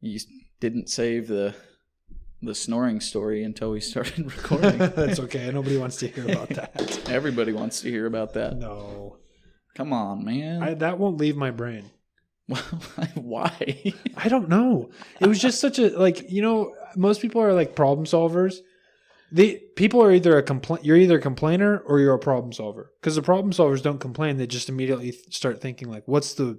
You didn't save the snoring story until we started recording. That's okay. Nobody wants to hear about that. Everybody wants to hear about that. No. Come on, man. That won't leave my brain. Why? I don't know. It was just such a, most people are like problem solvers. People are either you're either a complainer or you're a problem solver. Because the problem solvers don't complain. They just immediately start thinking like, what's the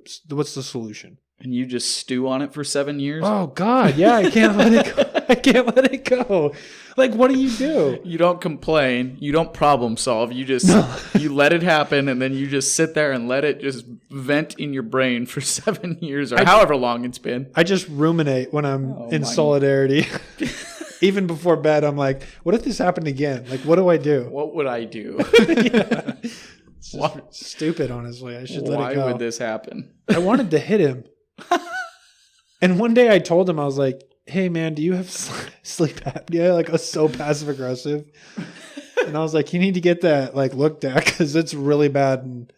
solution? And you just stew on it for 7 years? Oh, God. Yeah, I can't let it go. I can't let it go. Like, what do? You don't complain. You don't problem solve. You just you let it happen, and then you just sit there and let it just vent in your brain for 7 years or however long it's been. I just ruminate when I'm in solidarity. Even before bed, I'm like, what if this happened again? Like, what do I do? What would I do? Yeah. It's just stupid, honestly. I should let it go. Why would this happen? I wanted to hit him. And one day I told him, I was like, hey, man, do you have sleep apnea? Like, I was so passive aggressive. And I was like, you need to get that looked at because it's really bad. And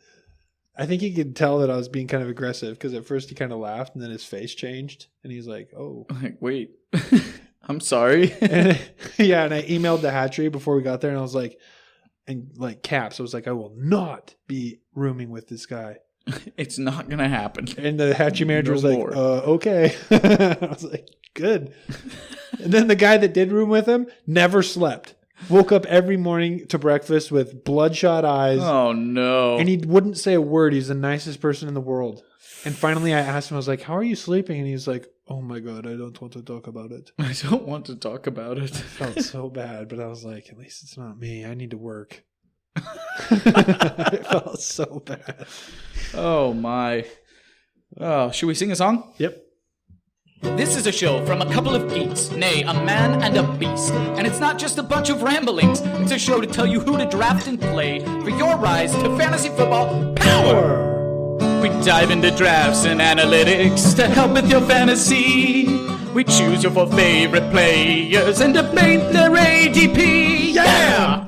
I think he could tell that I was being kind of aggressive because at first he kind of laughed and then his face changed. And he's like, oh. Like, wait, I'm sorry. And I emailed the hatchery before we got there and I was like, caps. I was like, I will not be rooming with this guy. It's not going to happen. And the hatchery manager was like, okay. I was like, good. And then the guy that did room with him never slept. Woke up every morning to breakfast with bloodshot eyes. Oh, no. And he wouldn't say a word. He's the nicest person in the world. And finally I asked him, I was like, how are you sleeping? And he's like, oh my God, I don't want to talk about it. I don't want to talk about it. I felt so bad, but I was like, at least it's not me. I need to work. I felt so bad. Oh my. Oh, should we sing a song? Yep. This is a show from a couple of geeks, nay, a man and a beast. And it's not just a bunch of ramblings, it's a show to tell you who to draft and play for your rise to fantasy football power. We dive into drafts and analytics to help with your fantasy. We choose your 4 favorite players and debate their ADP. Yeah!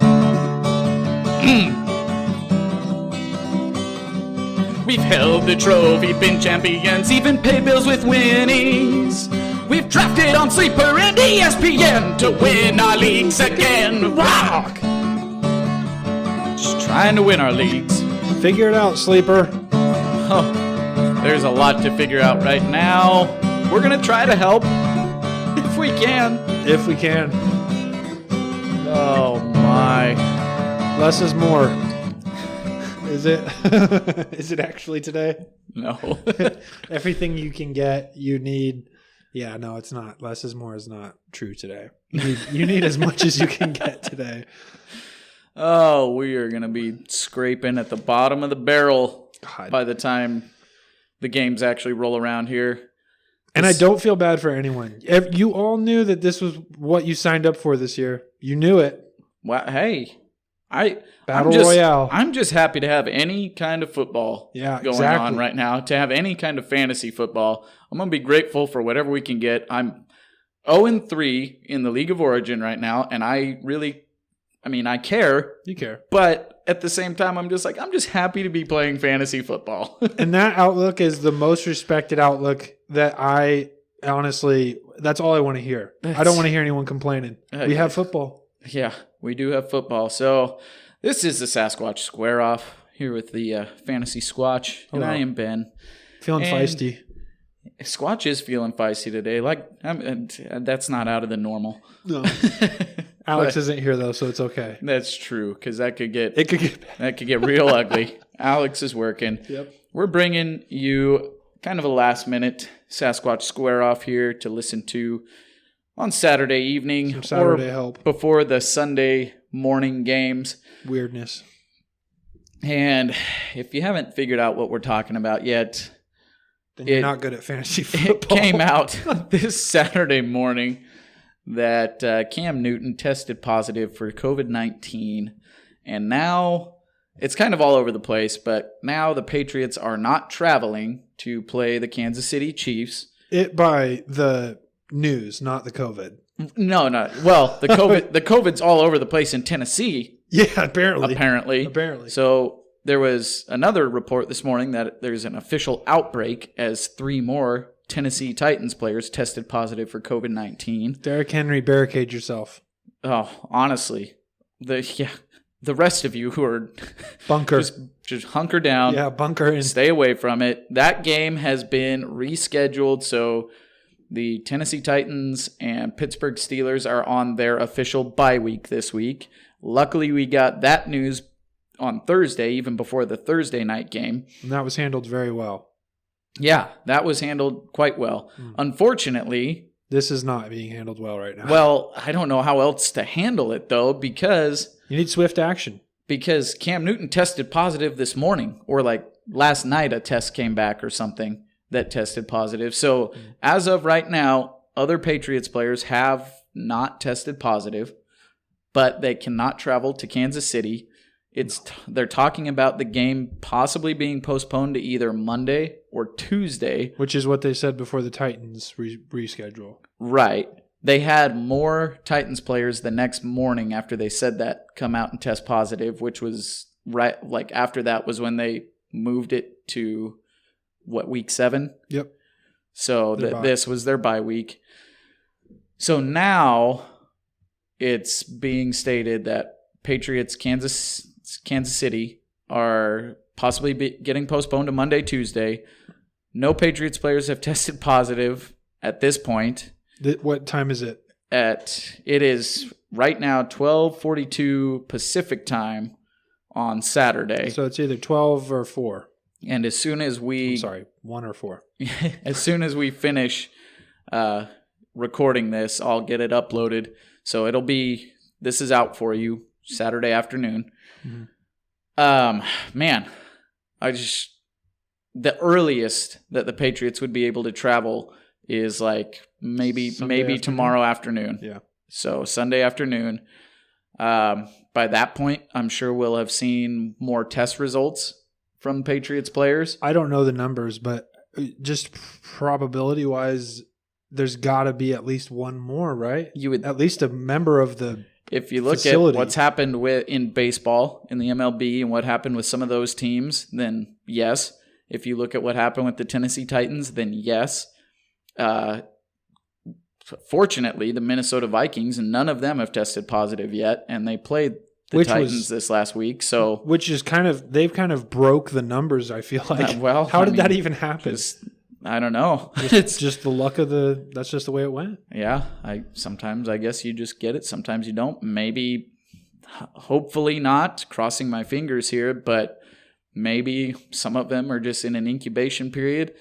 We've held the trophy, been champions, even paid bills with winnings. We've drafted on Sleeper and ESPN to win our leagues again. Rock! Just trying to win our leagues. Figure it out, Sleeper. Oh, there's a lot to figure out right now. We're going to try to help if we can. If we can. Oh, my. Less is more. Is it? Is it actually today? No. Everything you can get, you need. Yeah, no, it's not. Less is more is not true today. You need as much as you can get today. Oh, we are going to be scraping at the bottom of the barrel by the time the games actually roll around here. And I don't feel bad for anyone. You all knew that this was what you signed up for this year. You knew it. Well, hey. Royale. I'm just happy to have any kind of football going on right now, to have any kind of fantasy football. I'm going to be grateful for whatever we can get. I'm 0-3 in the League of Origin right now, and I care. You care. But at the same time, I'm just happy to be playing fantasy football. And that outlook is the most respected outlook that that's all I want to hear. I don't want to hear anyone complaining. We have football. Yeah, we do have football. So this is the Sasquatch Square-Off here with the Fantasy Squatch. And I am Ben. Feeling feisty. Squatch is feeling feisty today. That's not out of the normal. No. Alex isn't here though, so it's okay. That's true, because that could get real ugly. Alex is working. Yep. We're bringing you kind of a last-minute Sasquatch Square-Off here to listen to on Saturday evening help before the Sunday morning games. Weirdness. And if you haven't figured out what we're talking about yet, then you're not good at fantasy football. It came out this Saturday morning that Cam Newton tested positive for COVID-19. And now it's kind of all over the place, but now the Patriots are not traveling to play the Kansas City Chiefs. By the news, not the COVID. No. Well, the COVID's all over the place in Tennessee. Yeah, apparently. So there was another report this morning that there's an official outbreak as 3 more Tennessee Titans players tested positive for COVID-19. Derrick Henry, barricade yourself. Oh, honestly, the rest of you who are Bunker. just hunker down. Yeah, bunker in. Stay away from it. That game has been rescheduled, so the Tennessee Titans and Pittsburgh Steelers are on their official bye week this week. Luckily, we got that news on Thursday, even before the Thursday night game. And that was handled very well. Yeah, that was handled quite well. Unfortunately, this is not being handled well right now. well, I don't know how else to handle it, though, because you need swift action. Because Cam Newton tested positive this morning, or like last night a test came back or something that tested positive. So as of right now, other Patriots players have not tested positive, but they cannot travel to Kansas City. They're talking about the game possibly being postponed to either Monday or Tuesday. Which is what they said before the Titans reschedule. Right. They had more Titans players the next morning after they said that come out and test positive, which was right like after that was when they moved it to week 7? Yep. So this was their bye week. So now it's being stated that Patriots Kansas City are possibly getting postponed to Monday, Tuesday. No Patriots players have tested positive at this point. What time is it? It is right now 12:42 Pacific time on Saturday. So it's either 12 or 4. And as soon as 1 or 4. as soon as we finish recording this, I'll get it uploaded. So this is out for you Saturday afternoon. Man, the earliest that the Patriots would be able to travel is like maybe tomorrow afternoon. Yeah. So Sunday afternoon. By that point, I'm sure we'll have seen more test results from Patriots players. I don't know the numbers, but just probability-wise, there's got to be at least one more, right? You would at least a member of the If you look facility. at what's happened in baseball, in the MLB, and what happened with some of those teams, then yes. If you look at what happened with the Tennessee Titans, then yes. Fortunately, the Minnesota Vikings, none of them have tested positive yet, and they played the Titans this last week. So, which is they've kind of broke the numbers. I feel like. How did that even happen? I don't know. It's just the luck of that's just the way it went. Yeah, sometimes I guess you just get it. Sometimes you don't. Maybe, hopefully not. Crossing my fingers here, but maybe some of them are just in an incubation period.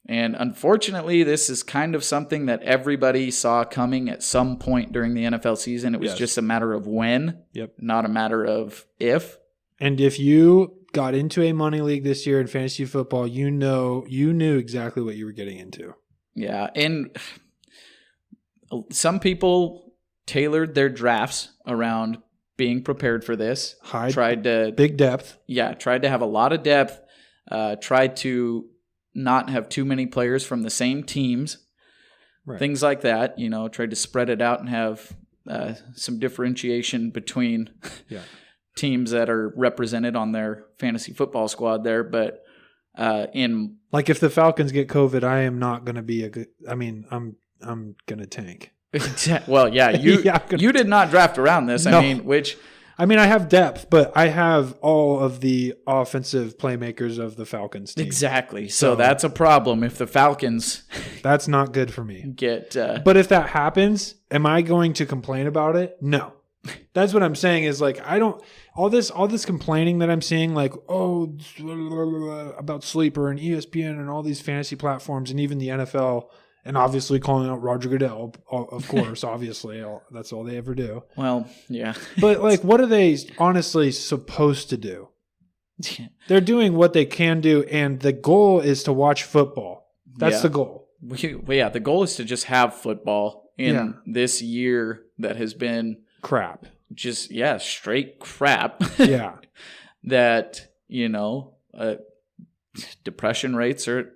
And unfortunately, this is kind of something that everybody saw coming at some point during the NFL season. It was just a matter of when, not a matter of if. And if you got into a money league this year in fantasy football, you knew exactly what you were getting into. Yeah, and some people tailored their drafts around being prepared for this. Big depth. Yeah, tried to have a lot of depth. Tried to not have too many players from the same teams, things like that. Tried to spread it out and have some differentiation between teams that are represented on their fantasy football squad there. But like if the Falcons get COVID, I am not going to be I'm going to tank. Well, yeah, you did not draft around this. No. I have depth, but I have all of the offensive playmakers of the Falcons team. Exactly. So that's a problem if the Falcons that's not good for me. But if that happens, am I going to complain about it? No. That's what I'm saying is like all this complaining that I'm seeing like about Sleeper and ESPN and all these fantasy platforms and even the NFL. And obviously calling out Roger Goodell, of course, obviously. That's all they ever do. Well, yeah. But, what are they honestly supposed to do? They're doing what they can do, and the goal is to watch football. That's the goal. The goal is to just have football in this year that has been... crap. Just, straight crap. Yeah. That, depression rates are...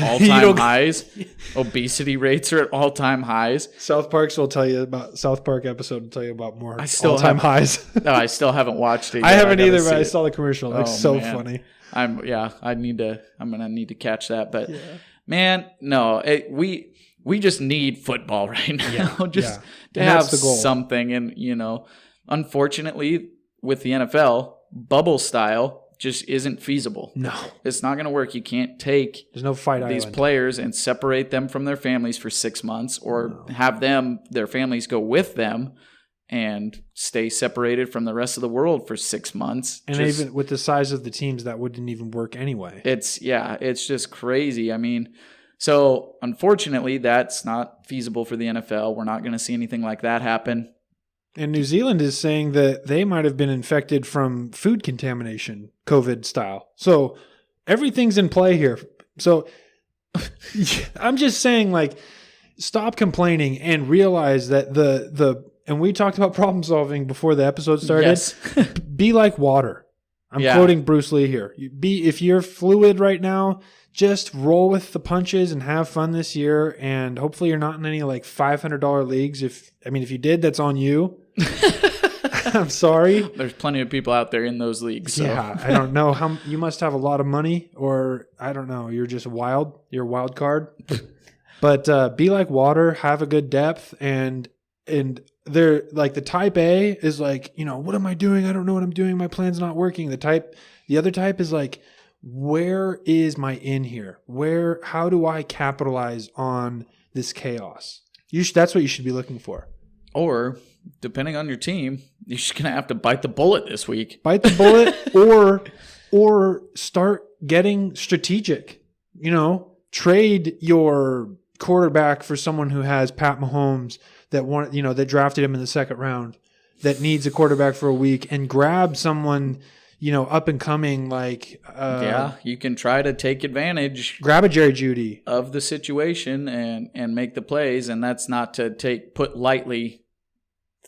all-time highs. Obesity rates are at all-time highs. South Park episode will tell you about more all-time highs. No, I still haven't watched it yet. I haven't either, but I saw the commercial. It looks so funny. I'm gonna need to catch that. But Man, no, we just need football right now, just to And have that's the goal. something. And, unfortunately, with the NFL, bubble style just isn't feasible. No. It's not going to work. You can't take There's no fight these island. players and separate them from their families for 6 months, or have their families go with them and stay separated from the rest of the world for 6 months. And even with the size of the teams, that wouldn't even work anyway. It's just crazy. I mean, so unfortunately, that's not feasible for the NFL. We're not going to see anything like that happen. And New Zealand is saying that they might have been infected from food contamination, COVID style. So everything's in play here. So I'm just saying, like, stop complaining and realize that and we talked about problem solving before the episode started. Yes. Be like water. I'm quoting Bruce Lee here. If you're fluid right now, just roll with the punches and have fun this year. And hopefully you're not in any like $500 leagues. If you did, that's on you. I'm sorry. There's plenty of people out there in those leagues. So. Yeah, I don't know how you must have a lot of money, or I don't know. You're just wild. You're a wild card. But be like water. Have a good depth, and they're like the type A is like, what am I doing? I don't know what I'm doing. My plan's not working. The other type is like, where is my in here? How do I capitalize on this chaos? That's what you should be looking for. Or, depending on your team, you're just going to have to bite the bullet this week. Bite the bullet or start getting strategic. Trade your quarterback for someone who has Pat Mahomes that drafted him in the second round, that needs a quarterback for a week, and grab someone, up and coming, like you can try to take advantage. Grab a Jerry Jeudy of the situation and make the plays, and that's not to put lightly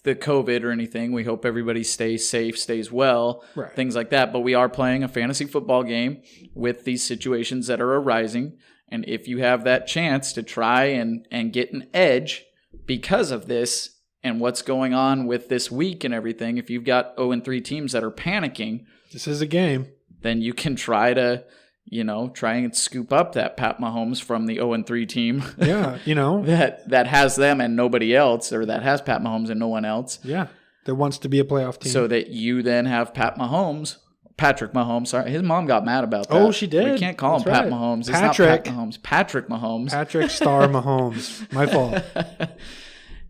the COVID or anything. We hope everybody stays safe, stays well, right, things like that. But we are playing a fantasy football game with these situations that are arising, and if you have that chance to try and get an edge because of this and what's going on with this week and everything, if you've got 0-3 teams that are panicking, this is a game. Then you can try to, try and scoop up that Pat Mahomes from the 0-3 team. Yeah, that has them and nobody else, or that has Pat Mahomes and no one else. Yeah, that wants to be a playoff team. So that you then have Patrick Mahomes. Sorry, his mom got mad about that. Oh, she did. We can't call him Pat Mahomes. It's not Pat Mahomes. Patrick Mahomes. Patrick Star Mahomes. My fault.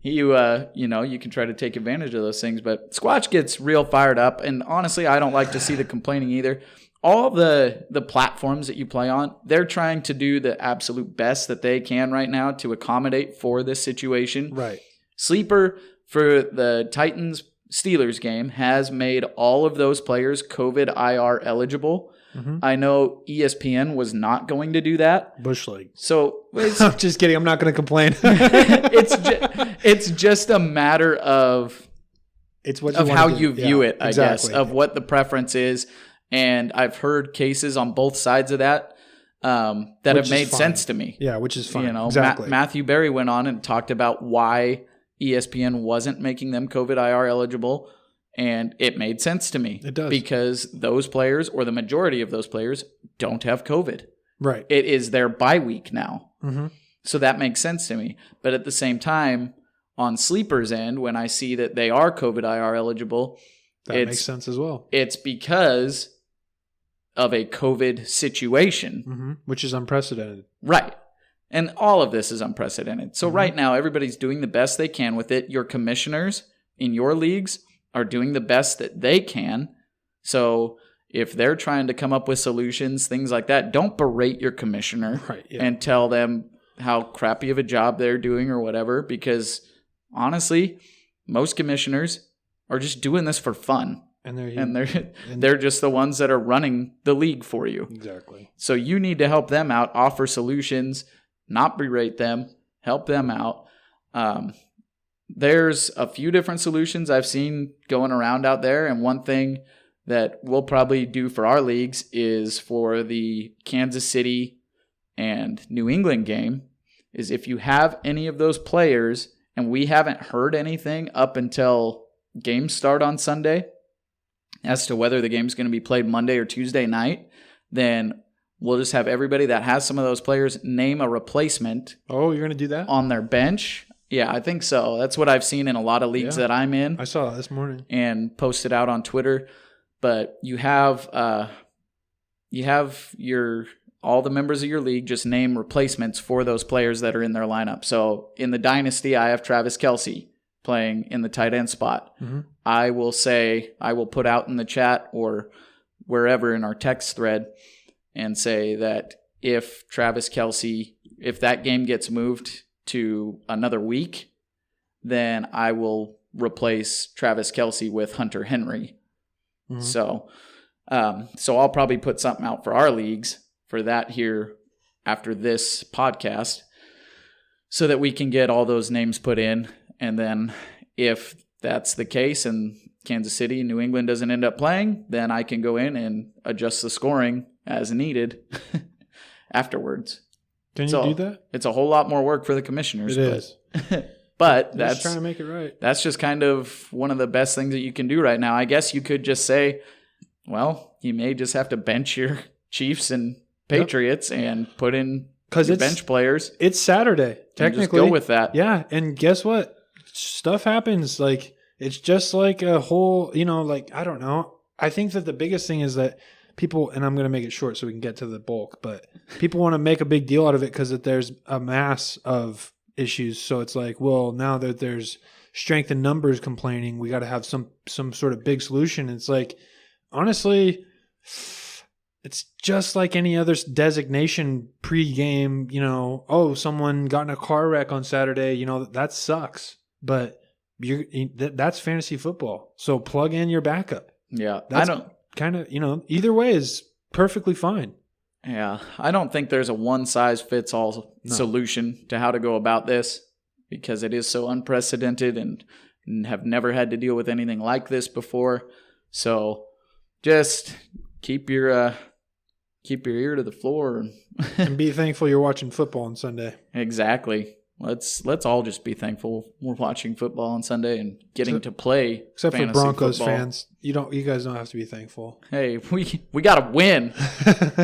You can try to take advantage of those things, but Squatch gets real fired up, and honestly, I don't like to see the complaining either. All the platforms that you play on, they're trying to do the absolute best that they can right now to accommodate for this situation. Right. Sleeper for the Titans-Steelers game has made all of those players COVID IR eligible. Mm-hmm. I know ESPN was not going to do that. Bush League. So I'm just kidding. I'm not going to complain. it's just a matter of how you view it, I guess, of what the preference is. And I've heard cases on both sides of that have made sense to me. Yeah, which is fine. Exactly. Matthew Berry went on and talked about why ESPN wasn't making them COVID IR eligible. And it made sense to me. It does. Because those players, or the majority of those players, don't have COVID. Right. It is their bye week now. Mm-hmm. So that makes sense to me. But at the same time, on Sleeper's end, when I see that they are COVID IR eligible, that makes sense as well. It's because of a COVID situation. Mm-hmm. Which is unprecedented. Right. And all of this is unprecedented. So right now, everybody's doing the best they can with it. Your commissioners in your leagues are doing the best that they can. So if they're trying to come up with solutions, things like that, don't berate your commissioner and tell them how crappy of a job they're doing or whatever, because honestly, most commissioners are just doing this for fun. And they're just the ones that are running the league for you. Exactly. So you need to help them out, offer solutions, not berate them, help them out. There's a few different solutions I've seen going around out there, and one thing that we'll probably do for our leagues is for the Kansas City and New England game, is if you have any of those players, and we haven't heard anything up until games start on Sunday as to whether the game's going to be played Monday or Tuesday night, then we'll just have everybody that has some of those players name a replacement. Oh, you're going to do that? On their bench. Yeah, I think so. That's what I've seen in a lot of leagues that I'm in. I saw it this morning. And posted out on Twitter. But you have all the members of your league just name replacements for those players that are in their lineup. So in the Dynasty, I have Travis Kelce playing in the tight end spot. Mm-hmm. I will put out in the chat or wherever in our text thread and say that if Travis Kelce, if that game gets moved to another week, then I will replace Travis Kelce with Hunter Henry. Mm-hmm. So I'll probably put something out for our leagues for that here after this podcast so that we can get all those names put in. And then if that's the case and Kansas City, New England doesn't end up playing, then I can go in and adjust the scoring as needed afterwards. Can you do that? It's a whole lot more work for the commissioners. It is. But that's trying to make it right. That's just kind of one of the best things that you can do right now. I guess you could just say, well, you may just have to bench your Chiefs and Patriots and put in your bench players. It's Saturday, technically. Just go with that. Yeah, and guess what? Stuff happens. Like, it's just like a whole, I don't know. I think that the biggest thing is that people, and I'm going to make it short so we can get to the bulk, but people want to make a big deal out of it because that there's a mass of issues. So it's like, well, now that there's strength in numbers complaining, we got to have some sort of big solution. It's like, honestly, it's just like any other designation pregame, someone got in a car wreck on Saturday, that sucks. But that's fantasy football. So plug in your backup. Yeah. That's kind of, either way is perfectly fine. Yeah. I don't think there's a one-size-fits-all solution to how to go about this because it is so unprecedented and have never had to deal with anything like this before. So just keep your ear to the floor and be thankful you're watching football on Sunday. Exactly. Let's all just be thankful we're watching football on Sunday and getting to play. Except for Broncos football. Fans, you guys don't have to be thankful. Hey, we got to win.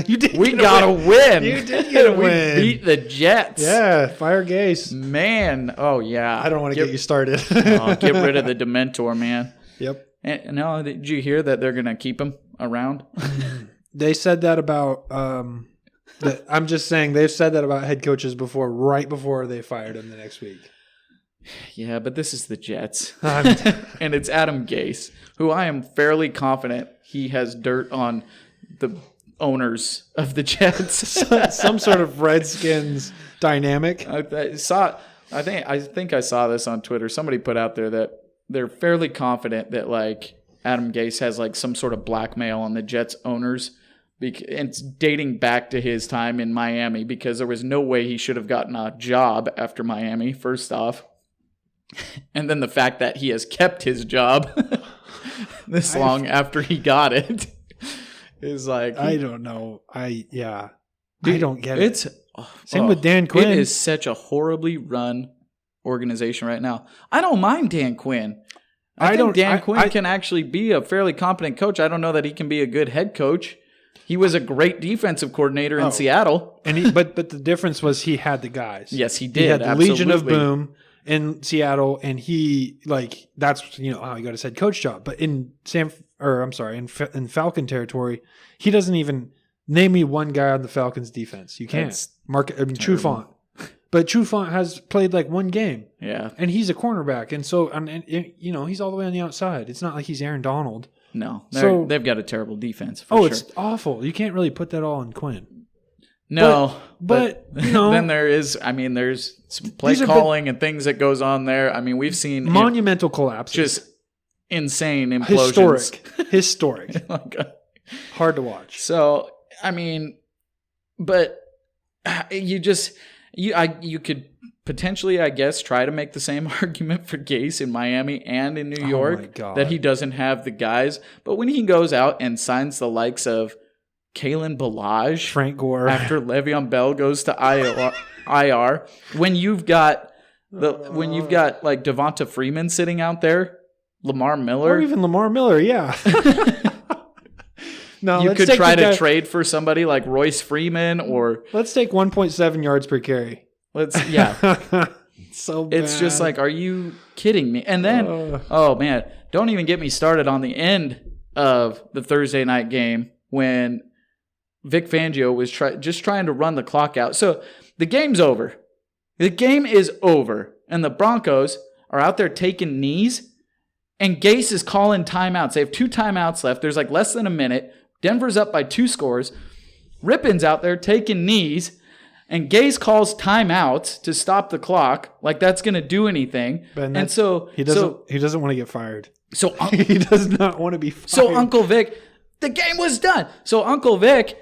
You did. We got to win. You did get a win. We beat the Jets. Yeah, fire Gase. Man, oh yeah. I don't want to get you started. Get rid of the Dementor, man. Yep. And no, did you hear that they're gonna keep him around? They said that about. I'm just saying they've said that about head coaches before, right before they fired him the next week. Yeah, but this is the Jets. And it's Adam Gase, who I am fairly confident he has dirt on the owners of the Jets. Some sort of Redskins dynamic. I think I saw this on Twitter. Somebody put out there that they're fairly confident that like Adam Gase has like some sort of blackmail on the Jets owners. It's dating back to his time in Miami because there was no way he should have gotten a job after Miami, first off. And then the fact that he has kept his job this long after he got it is like... I don't know. I don't get it. Same with Dan Quinn. Quinn. It is such a horribly run organization right now. I don't mind Dan Quinn. I think Dan Quinn can actually be a fairly competent coach. I don't know that he can be a good head coach. He was a great defensive coordinator in Seattle. But the difference was he had the guys. Yes, he did. He had the absolutely. Legion of Boom in Seattle, and he that's how he got his head coach job. But in Falcon territory, he doesn't even name me one guy on the Falcons defense. You can't. Trufant. But Trufant has played like one game. Yeah. And he's a cornerback. And so, he's all the way on the outside. It's not like he's Aaron Donald. No. They've got a terrible defense, for sure. It's awful. You can't really put that all on Quinn. No. But then there's some play calling and things that goes on there. I mean, we've seen monumental collapses. Just insane implosions. Historic. Hard to watch. So, I mean, but you could potentially, I guess, try to make the same argument for Gase in Miami and in New York that he doesn't have the guys. But when he goes out and signs the likes of Kalen Ballage, Frank Gore, after Le'Veon Bell goes to IR, when you've got like Devonta Freeman sitting out there, Lamar Miller, or even Lamar Miller, yeah. No, you let's could take try the to guy- trade for somebody like Royce Freeman or Let's take 1.7 yards per carry. So bad. It's just like, are you kidding me? And then, oh man, don't even get me started on the end of the Thursday night game when Vic Fangio was just trying to run the clock out. So the game's over. The game is over. And the Broncos are out there taking knees. And Gase is calling timeouts. They have 2 timeouts left. There's like less than a minute. Denver's up by 2 scores. Rippon's out there taking knees. And Gase calls timeouts to stop the clock. Like that's going to do anything. And so he doesn't want to get fired. So he does not want to be fired. So Uncle Vic, the game was done. So Uncle Vic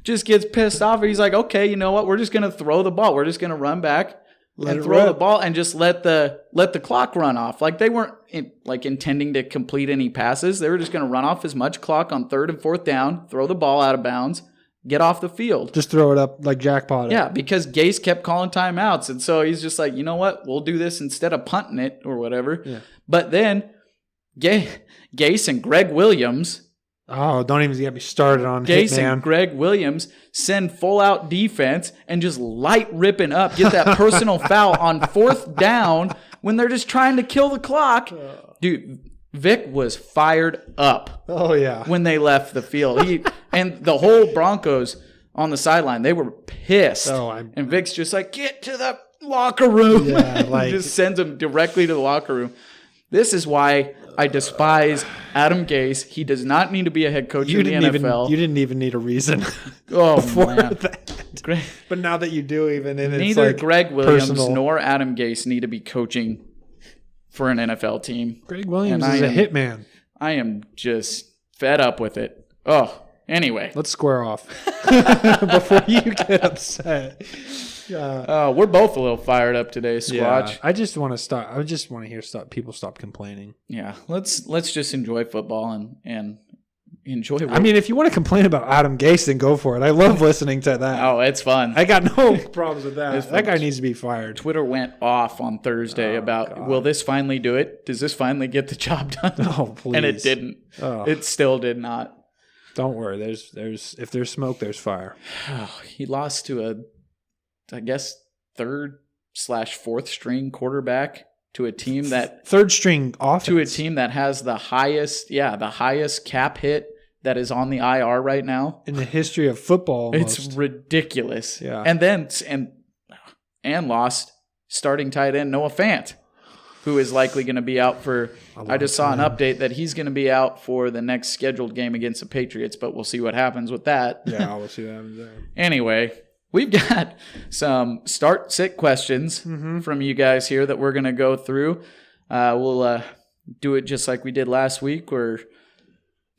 just gets pissed off. He's like, okay, you know what? We're just going to throw the ball. We're just going to run back and throw the ball and just let the clock run off. Like they weren't intending to complete any passes. They were just going to run off as much clock on 3rd and 4th down, throw the ball out of bounds, get off the field. Just throw it up like jackpot. Yeah, because Gase kept calling timeouts. And so he's just like, you know what? We'll do this instead of punting it or whatever. Yeah. But then Gase and Greg Williams. Oh, don't even get me started on Gase Hitman. and Greg Williams send full-out defense and just light ripping up, get that personal foul on 4th down when they're just trying to kill the clock. Dude, Vic was fired up. Oh, yeah. When they left the field. And the whole Broncos on the sideline, they were pissed. And Vic's just like, get to the locker room. Yeah, just sends them directly to the locker room. This is why I despise Adam Gase. He does not need to be a head coach in the NFL. You didn't even need a reason. Oh, for man. That. But now that you do, neither Greg Williams personal. nor Adam Gase need to be coaching for an NFL team. Greg Williams is a hitman. I am just fed up with it. Oh, anyway. Let's square off before you get upset. We're both a little fired up today, Squatch. Yeah, I just want to stop. I just want to hear people stop complaining. Yeah, let's just enjoy football and enjoy. I mean, if you want to complain about Adam Gase, then go for it. I love listening to that. Oh, it's fun. I got no problems with that. That guy needs to be fired. Twitter went off on Thursday about, will this finally do it? Does this finally get the job done? Oh, please. And it didn't. Oh. It still did not. Don't worry. There's if there's smoke, there's fire. Oh, he lost to I guess 3rd/4th string quarterback to a team that 3rd string offense to a team that has the highest cap hit that is on the IR right now in the history of football. Almost. It's ridiculous. Yeah, and lost starting tight end Noah Fant, who is likely going to be out for. I just saw an update that he's going to be out for the next scheduled game against the Patriots, but we'll see what happens with that. Yeah, we'll see what happens there. Anyway. We've got some start-sit questions from you guys here that we're going to go through. We'll do it just like we did last week, where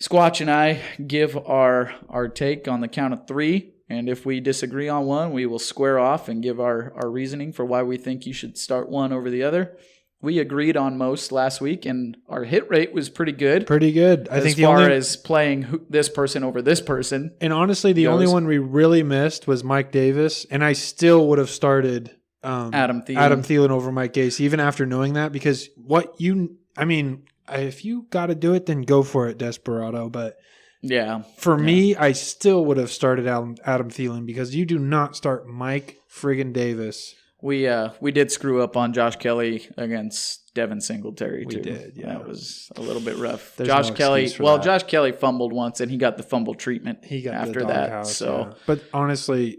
Squatch and I give our take on the count of 3. And if we disagree on one, we will square off and give our reasoning for why we think you should start one over the other. We agreed on most last week, and our hit rate was pretty good. Pretty good. I think as far as playing this person over this person. And honestly, the only one we really missed was Mike Davis, and I still would have started Adam Thielen over Mike Gase, even after knowing that, because if you got to do it, then go for it, Desperado. But yeah, for me, I still would have started Adam Thielen, because you do not start Mike friggin' Davis. We did screw up on Josh Kelly against Devin Singletary too. We did, yeah. That was a little bit rough. There's Josh no Kelly. excuse for Well, that. Josh Kelly fumbled once, and he got the fumble treatment. He got after the that. doghouse, So, yeah. But honestly,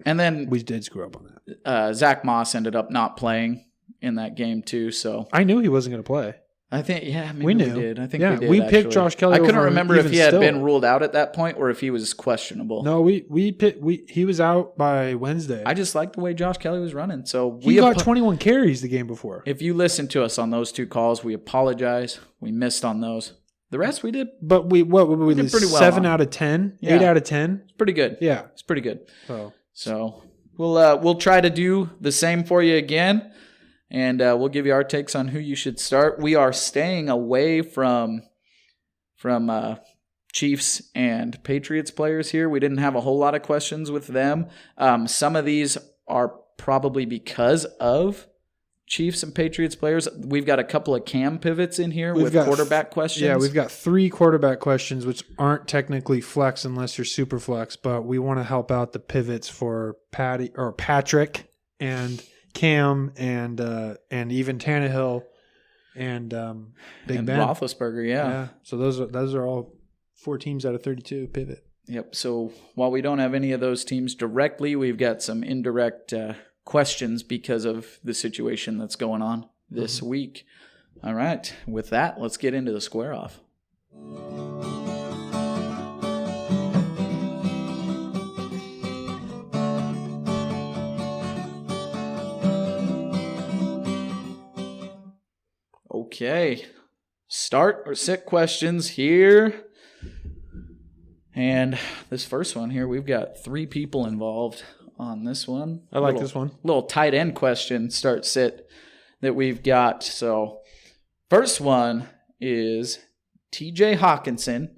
and then we did screw up on that. Zach Moss ended up not playing in that game too. So I knew he wasn't going to play. I think, maybe we knew. We did. I think yeah, we did. We picked actually. Josh Kelly. I couldn't over remember if he had still. been ruled out at that point or if he was questionable. No, he was out by Wednesday. I just liked the way Josh Kelly was running. So he got 21 carries the game before. If you listened to us on those 2 calls, we apologize. We missed on those. The rest we did. But we did pretty well. 7 out of 10, 8 out of 10. It's pretty good. Yeah, it's pretty good. So we'll try to do the same for you again. And we'll give you our takes on who you should start. We are staying away from Chiefs and Patriots players here. We didn't have a whole lot of questions with them. Some of these are probably because of Chiefs and Patriots players. We've got a couple of cam pivots in here with got quarterback questions. Yeah, we've got 3 quarterback questions, which aren't technically flex unless you're super flex, but we want to help out the pivots for Patrick and Cam and even Tannehill and Big and Ben. Roethlisberger, yeah. So those are all 4 teams out of 32 pivot. Yep. So while we don't have any of those teams directly, we've got some indirect questions because of the situation that's going on this week. All right. With that, let's get into the square-off. Okay. Start or sit questions here. And this first one here, we've got 3 people involved on this one. I like this one. Little tight end question, start sit, that we've got. So first one is TJ Hockenson,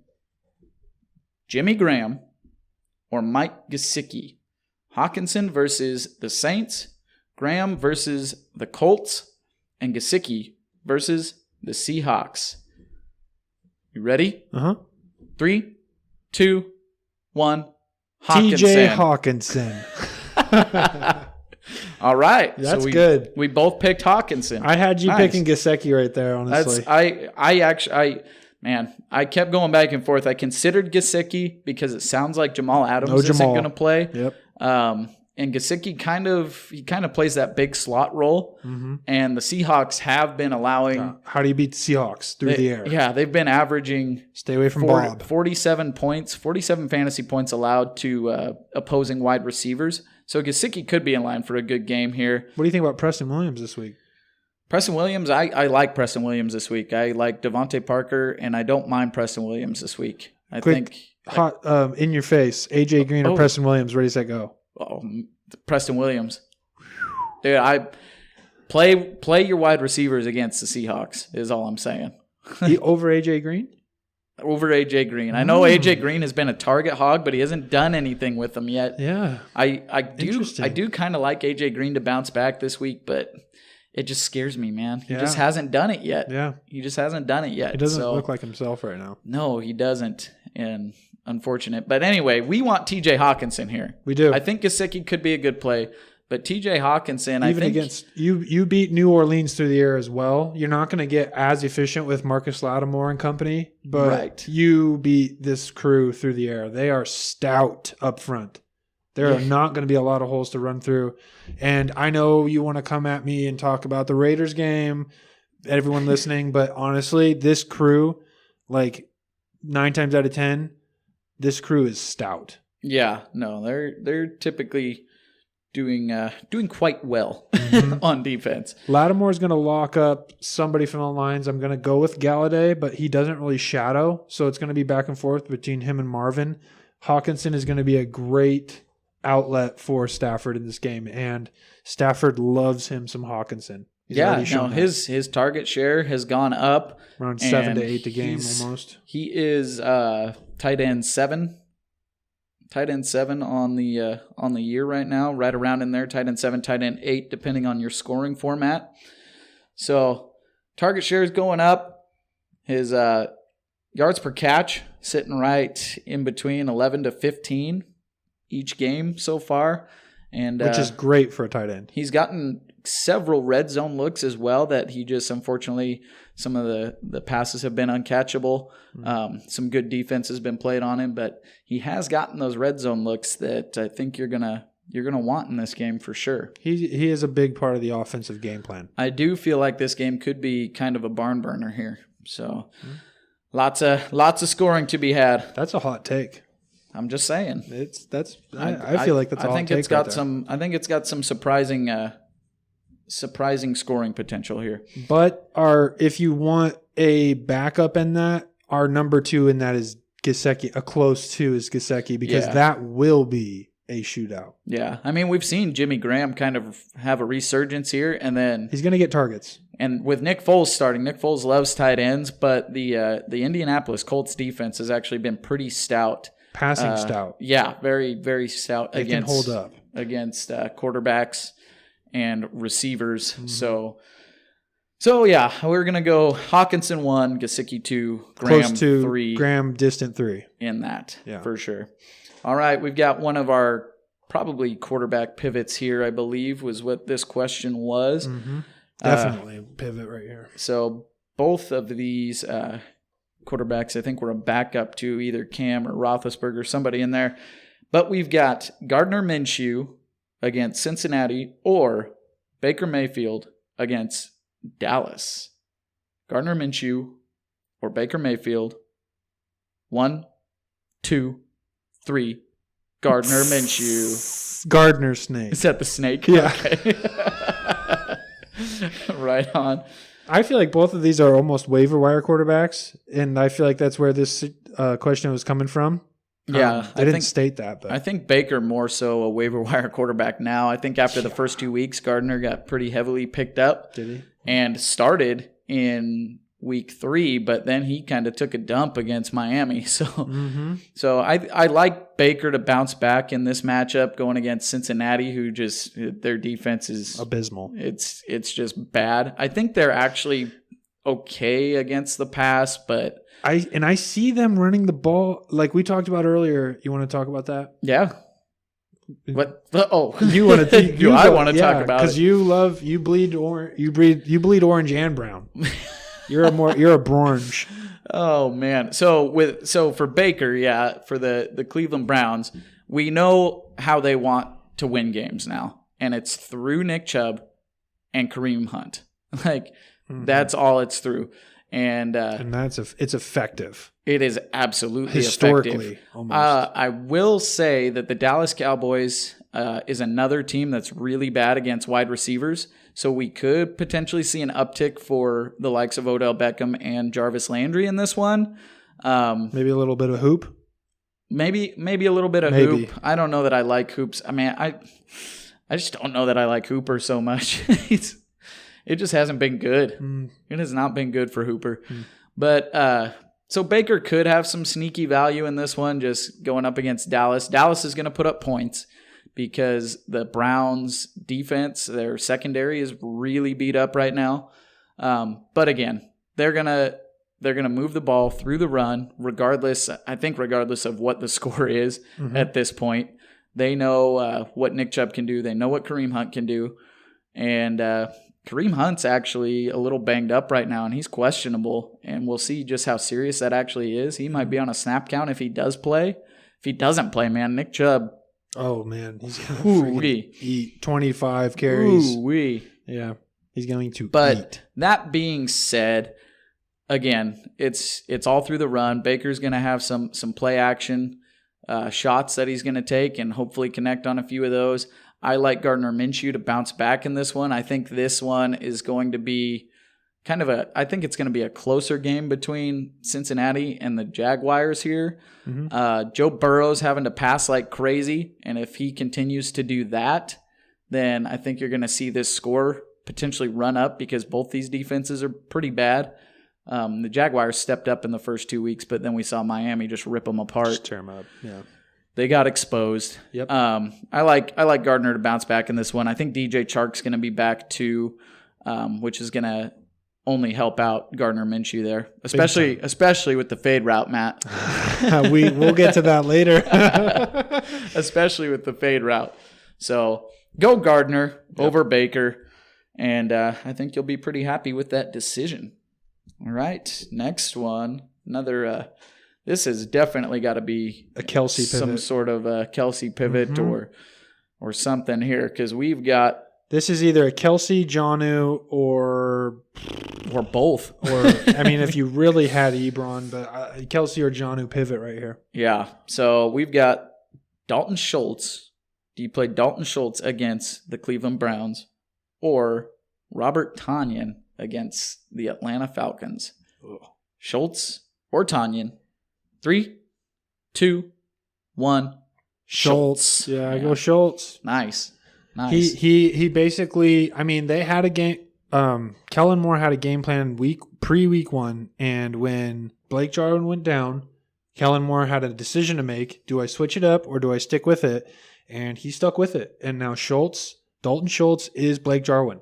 Jimmy Graham, or Mike Gesicki. Hockenson versus the Saints, Graham versus the Colts, and Gesicki versus the Seahawks. You ready? 3, 2, 1. TJ Hockenson. All right. That's good. We both picked Hockenson. I had you picking Gesicki right there, honestly. I kept going back and forth. I considered Gesicki because it sounds like Jamal Adams isn't going to play. Yep. And Gesicki kind of plays that big slot role. And the Seahawks have been allowing. How do you beat the Seahawks through the air? Yeah, they've been averaging. Stay away from Bob. 47 points, 47 fantasy points allowed to opposing wide receivers. So Gesicki could be in line for a good game here. What do you think about Preston Williams this week? Preston Williams, I like Preston Williams this week. I like Devontae Parker, and I don't mind Preston Williams this week. Hot in your face. AJ Green or Preston Williams, ready, set, go. Oh, Preston Williams. Dude, I play your wide receivers against the Seahawks is all I'm saying. Over AJ Green? Over AJ Green. I know AJ Green has been a target hog, but he hasn't done anything with them yet. Yeah. I do kind of like AJ Green to bounce back this week, but it just scares me, man. He just hasn't done it yet. Yeah. He just hasn't done it yet. He doesn't look like himself right now. No, he doesn't. And unfortunate. But anyway, we want TJ Hockenson here. We do. I think Gesicki could be a good play. But TJ Hockenson, I think against you beat New Orleans through the air as well. You're not going to get as efficient with Marcus Lattimore and company, but you beat this crew through the air. They are stout up front. There are not going to be a lot of holes to run through. And I know you want to come at me and talk about the Raiders game, everyone listening, but honestly, this crew, like 9 times out of 10, this crew is stout. Yeah, no, they're typically doing quite well on defense. Lattimore's going to lock up somebody from the lines. I'm going to go with Galladay, but he doesn't really shadow, so it's going to be back and forth between him and Marvin. Hockenson is going to be a great outlet for Stafford in this game, and Stafford loves him some Hockenson. His target share has gone up around 7 to 8 a game almost. He is tight end 7. Tight end 7 on the year right now, right around in there. Tight end 7, tight end 8, depending on your scoring format. So target share is going up. His yards per catch sitting right in between 11 to 15 each game so far, and which is great for a tight end. He's gotten several red zone looks as well that he just, unfortunately, some of the passes have been uncatchable. Some good defense has been played on him, but he has gotten those red zone looks that I think you're gonna want in this game for sure. He is a big part of the offensive game plan. I do feel like this game could be kind of a barn burner here. So lots of scoring to be had. That's a hot take. I'm just saying. I feel like that's a hot take. I think it's got some surprising scoring potential here. But if you want a backup in that, our number 2 in that is Gesicki. A close 2 is Gesicki because that will be a shootout. Yeah. I mean, we've seen Jimmy Graham kind of have a resurgence here, and then he's going to get targets. And with Nick Foles starting, Nick Foles loves tight ends, but the Indianapolis Colts defense has actually been pretty stout. Passing stout. Yeah, very, very stout they can hold up against quarterbacks. and receivers. So yeah, we're going to go Hockenson 1, Gesicki 2, Graham Close to 3. Graham distant 3. In that, for sure. All right, we've got one of our probably quarterback pivots here, I believe, was what this question was. Definitely pivot right here. So both of these quarterbacks, I think, were a backup to either Cam or Roethlisberger, somebody in there. But we've got Gardner Minshew against Cincinnati or Baker Mayfield against Dallas. Gardner Minshew or Baker Mayfield. 1, 2, 3. Gardner Minshew. Gardner snake. Is that the snake? Yeah. Okay. Right on. I feel like both of these are almost waiver wire quarterbacks, and I feel like that's where this question was coming from. Yeah. I didn't state that, but I think Baker more so a waiver wire quarterback now. I think after the first 2 weeks, Gardner got pretty heavily picked up. Did he? And started in week 3, but then he kind of took a dump against Miami. So I like Baker to bounce back in this matchup going against Cincinnati, who just their defense is abysmal. It's just bad. I think they're actually okay against the pass, but I see them running the ball like we talked about earlier. You want to talk about that? Yeah. What? Oh, you want to? I want to talk about it because you bleed orange and brown. You're a brorange. Oh man. So for Baker, for the Cleveland Browns, we know how they want to win games now, and it's through Nick Chubb and Kareem Hunt. That's all it's through. And it's effective. It is absolutely historically effective. Almost. I will say that the Dallas Cowboys is another team that's really bad against wide receivers. So we could potentially see an uptick for the likes of Odell Beckham and Jarvis Landry in this one. Maybe a little bit of hoop. Maybe a little bit of hoop. I don't know that I like hoops. I mean, I just don't know that I like Hooper so much. It just hasn't been good. It has not been good for Hooper. But so Baker could have some sneaky value in this one, just going up against Dallas. Dallas is going to put up points because the Browns' defense, their secondary, is really beat up right now. But again, they're gonna move the ball through the run, regardless of what the score is at this point. They know what Nick Chubb can do. They know what Kareem Hunt can do, and Kareem Hunt's actually a little banged up right now, and he's questionable, and we'll see just how serious that actually is. He might be on a snap count if he does play. If he doesn't play, man, Nick Chubb. Oh, man. He's going to eat 25 carries. Yeah, he's going to eat. But that being said, again, it's all through the run. Baker's going to have some play action shots that he's going to take and hopefully connect on a few of those. I like Gardner Minshew to bounce back in this one. I think this one is going to be I think it's going to be a closer game between Cincinnati and the Jaguars here. Joe Burrow's having to pass like crazy, and if he continues to do that, then I think you're going to see this score potentially run up because both these defenses are pretty bad. The Jaguars stepped up in the first 2 weeks, but then we saw Miami just rip them apart. Just tear them up, yeah. They got exposed. Yep. I like Gardner to bounce back in this one. I think DJ Chark's going to be back too, which is going to only help out Gardner Minshew there, especially with the fade route, Matt. We'll get to that later. Especially with the fade route. So go Gardner over Baker, and I think you'll be pretty happy with that decision. All right, next one, another. This has definitely got to be a Kelsey pivot, some sort of a Kelsey pivot or something here, because we've got. This is either a Kelsey, Jonnu, or both. Or I mean, if you really had Ebron, but Kelsey or Jonnu pivot right here. Yeah. So we've got Dalton Schultz. Do you play Dalton Schultz against the Cleveland Browns or Robert Tonyan against the Atlanta Falcons? Ugh. Schultz or Tonyan? 3, 2, 1. Schultz. Yeah, I go Schultz. Nice. He basically, I mean, they had a game. Kellen Moore had a game plan pre-week 1, and when Blake Jarwin went down, Kellen Moore had a decision to make. Do I switch it up or do I stick with it? And he stuck with it. And now Schultz Dalton Schultz is Blake Jarwin.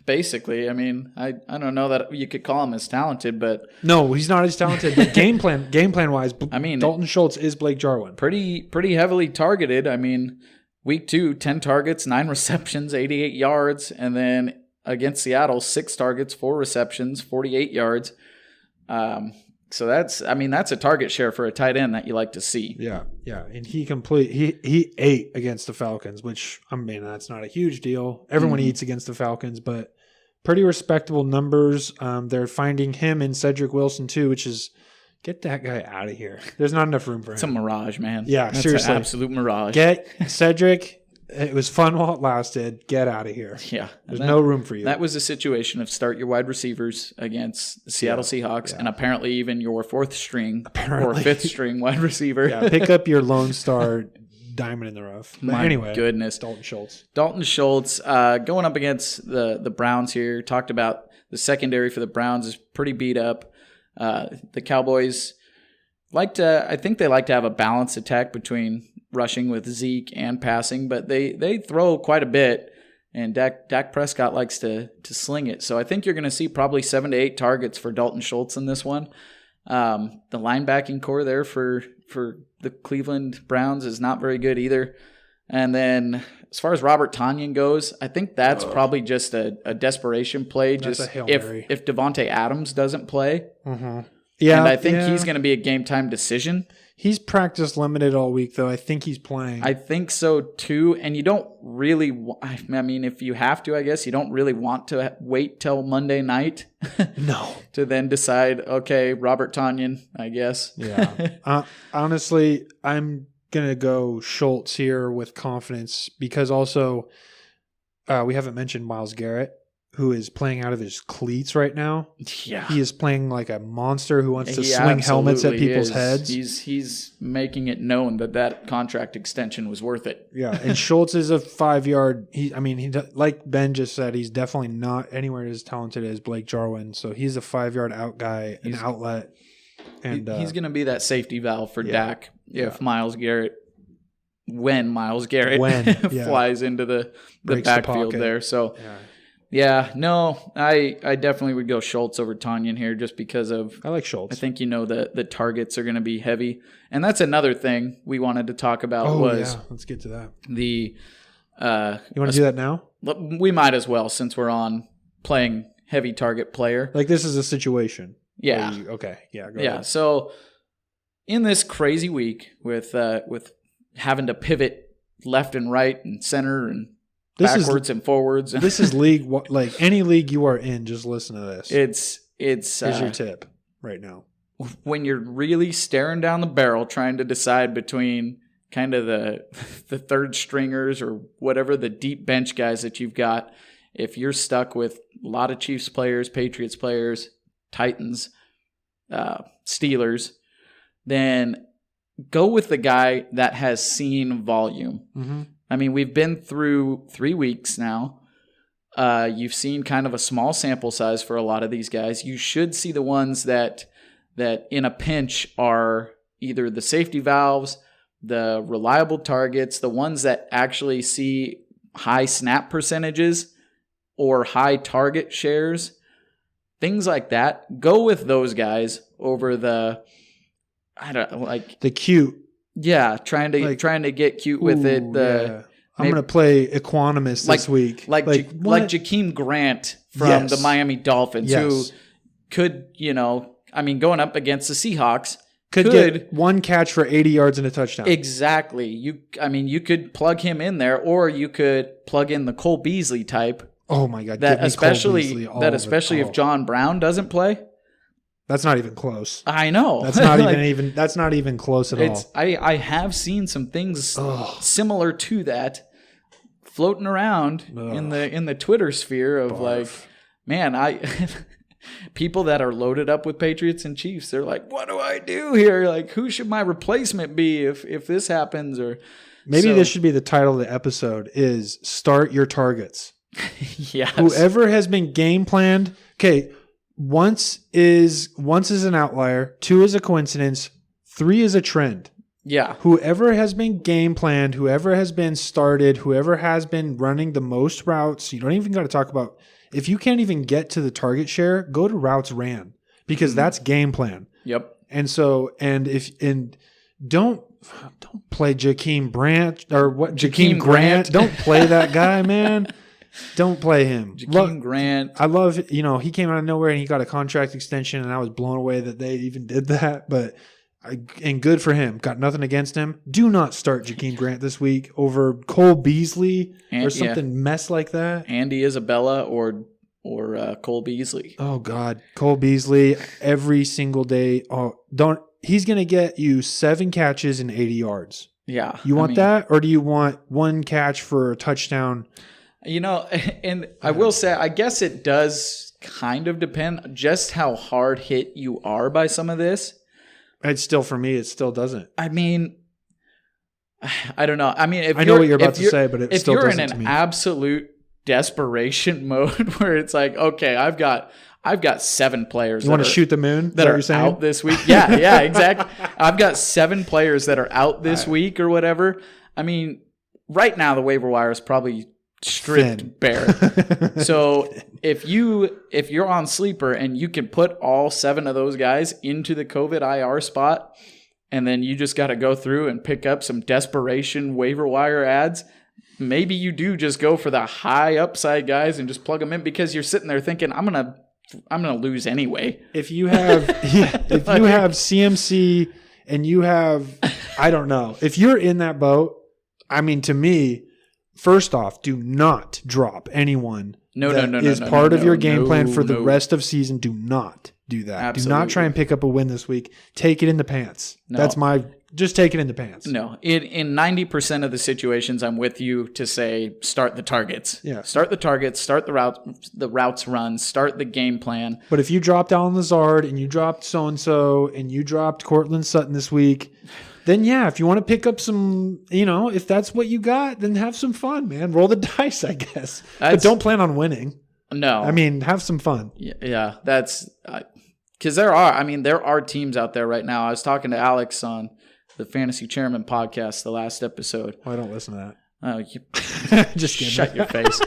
Basically, I mean, I don't know that you could call him as talented, but No, he's not as talented. But game plan wise, I mean, Dalton Schultz is Blake Jarwin. pretty heavily targeted. I mean, week 2, 10 targets, 9 receptions, 88 yards, and then against Seattle, 6 targets, 4 receptions, 48 yards. So that's a target share for a tight end that you like to see. Yeah, and he ate against the Falcons, which I mean that's not a huge deal. Everyone eats against the Falcons, but pretty respectable numbers. They're finding him and Cedric Wilson too, which is get that guy out of here. There's not enough room for him. It's a mirage, man. Yeah, that's seriously, an absolute mirage. Get Cedric. It was fun while it lasted. Get out of here. Yeah. There's no room for you. That was a situation of start your wide receivers against the Seattle Seahawks and apparently even your 4th string or 5th string wide receiver. Yeah, pick up your Lone Star diamond in the rough. But My anyway, goodness. Dalton Schultz. Going up against the Browns here. Talked about the secondary for the Browns is pretty beat up. The Cowboys I think they like to have a balanced attack between rushing with Zeke and passing, but they throw quite a bit, and Dak Prescott likes to sling it. So I think you're going to see probably 7 to 8 targets for Dalton Schultz in this one. The linebacking core there for the Cleveland Browns is not very good either. And then as far as Robert Tonyan goes, I think that's probably just a desperation play. That's just a Hail Mary. if Devontae Adams doesn't play. Mm-hmm. Yeah, and I think he's going to be a game time decision. He's practice limited all week, though. I think he's playing. I think so, too. And you don't really I mean, if you have to, I guess, you don't really want to wait till Monday night. No. To then decide, okay, Robert Tonyan, I guess. Yeah. Honestly, I'm going to go Schultz here with confidence because also we haven't mentioned Myles Garrett, who is playing out of his cleats right now. Yeah. He is playing like a monster who wants to swing helmets at people's heads. He's making it known that contract extension was worth it. Yeah, and Schultz is a 5-yard. He like Ben just said, he's definitely not anywhere as talented as Blake Jarwin. So he's a 5-yard out guy, an outlet. And he's going to be that safety valve for Dak when Myles Garrett flies into the backfield there. So yeah, no, I definitely would go Schultz over Tonyan here just because of I like Schultz. I think the targets are going to be heavy. And that's another thing we wanted to talk about let's get to that. You want to do that now? We might as well since we're on playing heavy target player. Like this is a situation. Yeah. Go ahead. So in this crazy week with having to pivot left and right and center and backwards and forwards. This is league like any league you are in. Just listen to this. It's here's your tip right now. When you're really staring down the barrel, trying to decide between kind of the third stringers or whatever the deep bench guys that you've got. If you're stuck with a lot of Chiefs players, Patriots players, Titans, Steelers, then go with the guy that has seen volume. Mm-hmm. I mean, we've been through 3 weeks now. You've seen kind of a small sample size for a lot of these guys. You should see the ones that in a pinch are either the safety valves, the reliable targets, the ones that actually see high snap percentages or high target shares, things like that. Go with those guys over the cute. Yeah, trying to get cute with it. I'm going to play Equanimous this week. Like Jakeem Grant from the Miami Dolphins, who could, going up against the Seahawks, could get one catch for 80 yards and a touchdown. Exactly. You could plug him in there, or you could plug in the Cole Beasley type. Oh my God! Especially if John Brown doesn't play. That's not even close. I know. That's not even that's not even close at all. I have seen some things similar to that floating around in the Twitter sphere of people that are loaded up with Patriots and Chiefs. They're like, what do I do here? Like, who should my replacement be if this happens? Or maybe this should be the title of the episode is Start Your Targets. Yes. Whoever has been game planned. Okay. Once is an outlier. 2 is a coincidence. 3 is a trend. Yeah. Whoever has been game planned, whoever has been started, whoever has been running the most routes, you don't even got to talk about, if you can't even get to the target share, go to routes ran because that's game plan. Yep. And so, don't play Jakeem Branch or what? Jakeem Grant. Don't play that guy, man. Don't play him. Jakeem Grant. I love, he came out of nowhere and he got a contract extension, and I was blown away that they even did that. But and good for him. Got nothing against him. Do not start Jakeem Grant this week over Cole Beasley or something mess like that. Andy Isabella or Cole Beasley. Oh God, Cole Beasley every single day. Oh, he's going to get you 7 catches and 80 yards. Yeah. You want that, or do you want 1 catch for a touchdown? And I will say, I guess it does kind of depend just how hard hit you are by some of this. It's still, for me, it still doesn't. I mean, I don't know. I mean, I know what you're about to say, but it still doesn't to me. If you're in an absolute desperation mode where it's like, okay, I've got 7 players. You want to shoot the moon? That are out this week? Yeah, exactly. I've got 7 players that are out this week or whatever. I mean, right now the waiver wire is probably stripped bare. So if you're on sleeper and you can put all 7 of those guys into the COVID IR spot, and then you just got to go through and pick up some desperation waiver wire ads, maybe you do just go for the high upside guys and just plug them in, because you're sitting there thinking, I'm gonna lose anyway. If you have you have CMC and you have, I don't know, if you're in that boat, I mean, to me, first off, do not drop anyone. No, is part of your game plan for the rest of season. Do not do that. Absolutely. Do not try and pick up a win this week. Take it in the pants. No. Just take it in the pants. No. In 90% of the situations, I'm with you to say start the targets. Yeah. Start the targets, start the routes run, start the game plan. But if you dropped Allen Lazard and you dropped so-and-so and you dropped Cortland Sutton this week, then if you want to pick up some, if that's what you got, then have some fun, man. Roll the dice, I guess. But don't plan on winning. No. I mean, have some fun. Yeah, that's because there are teams out there right now. I was talking to Alex on the Fantasy Chairmen podcast, the last episode. Oh, I don't listen to that. Oh, you just shut your face.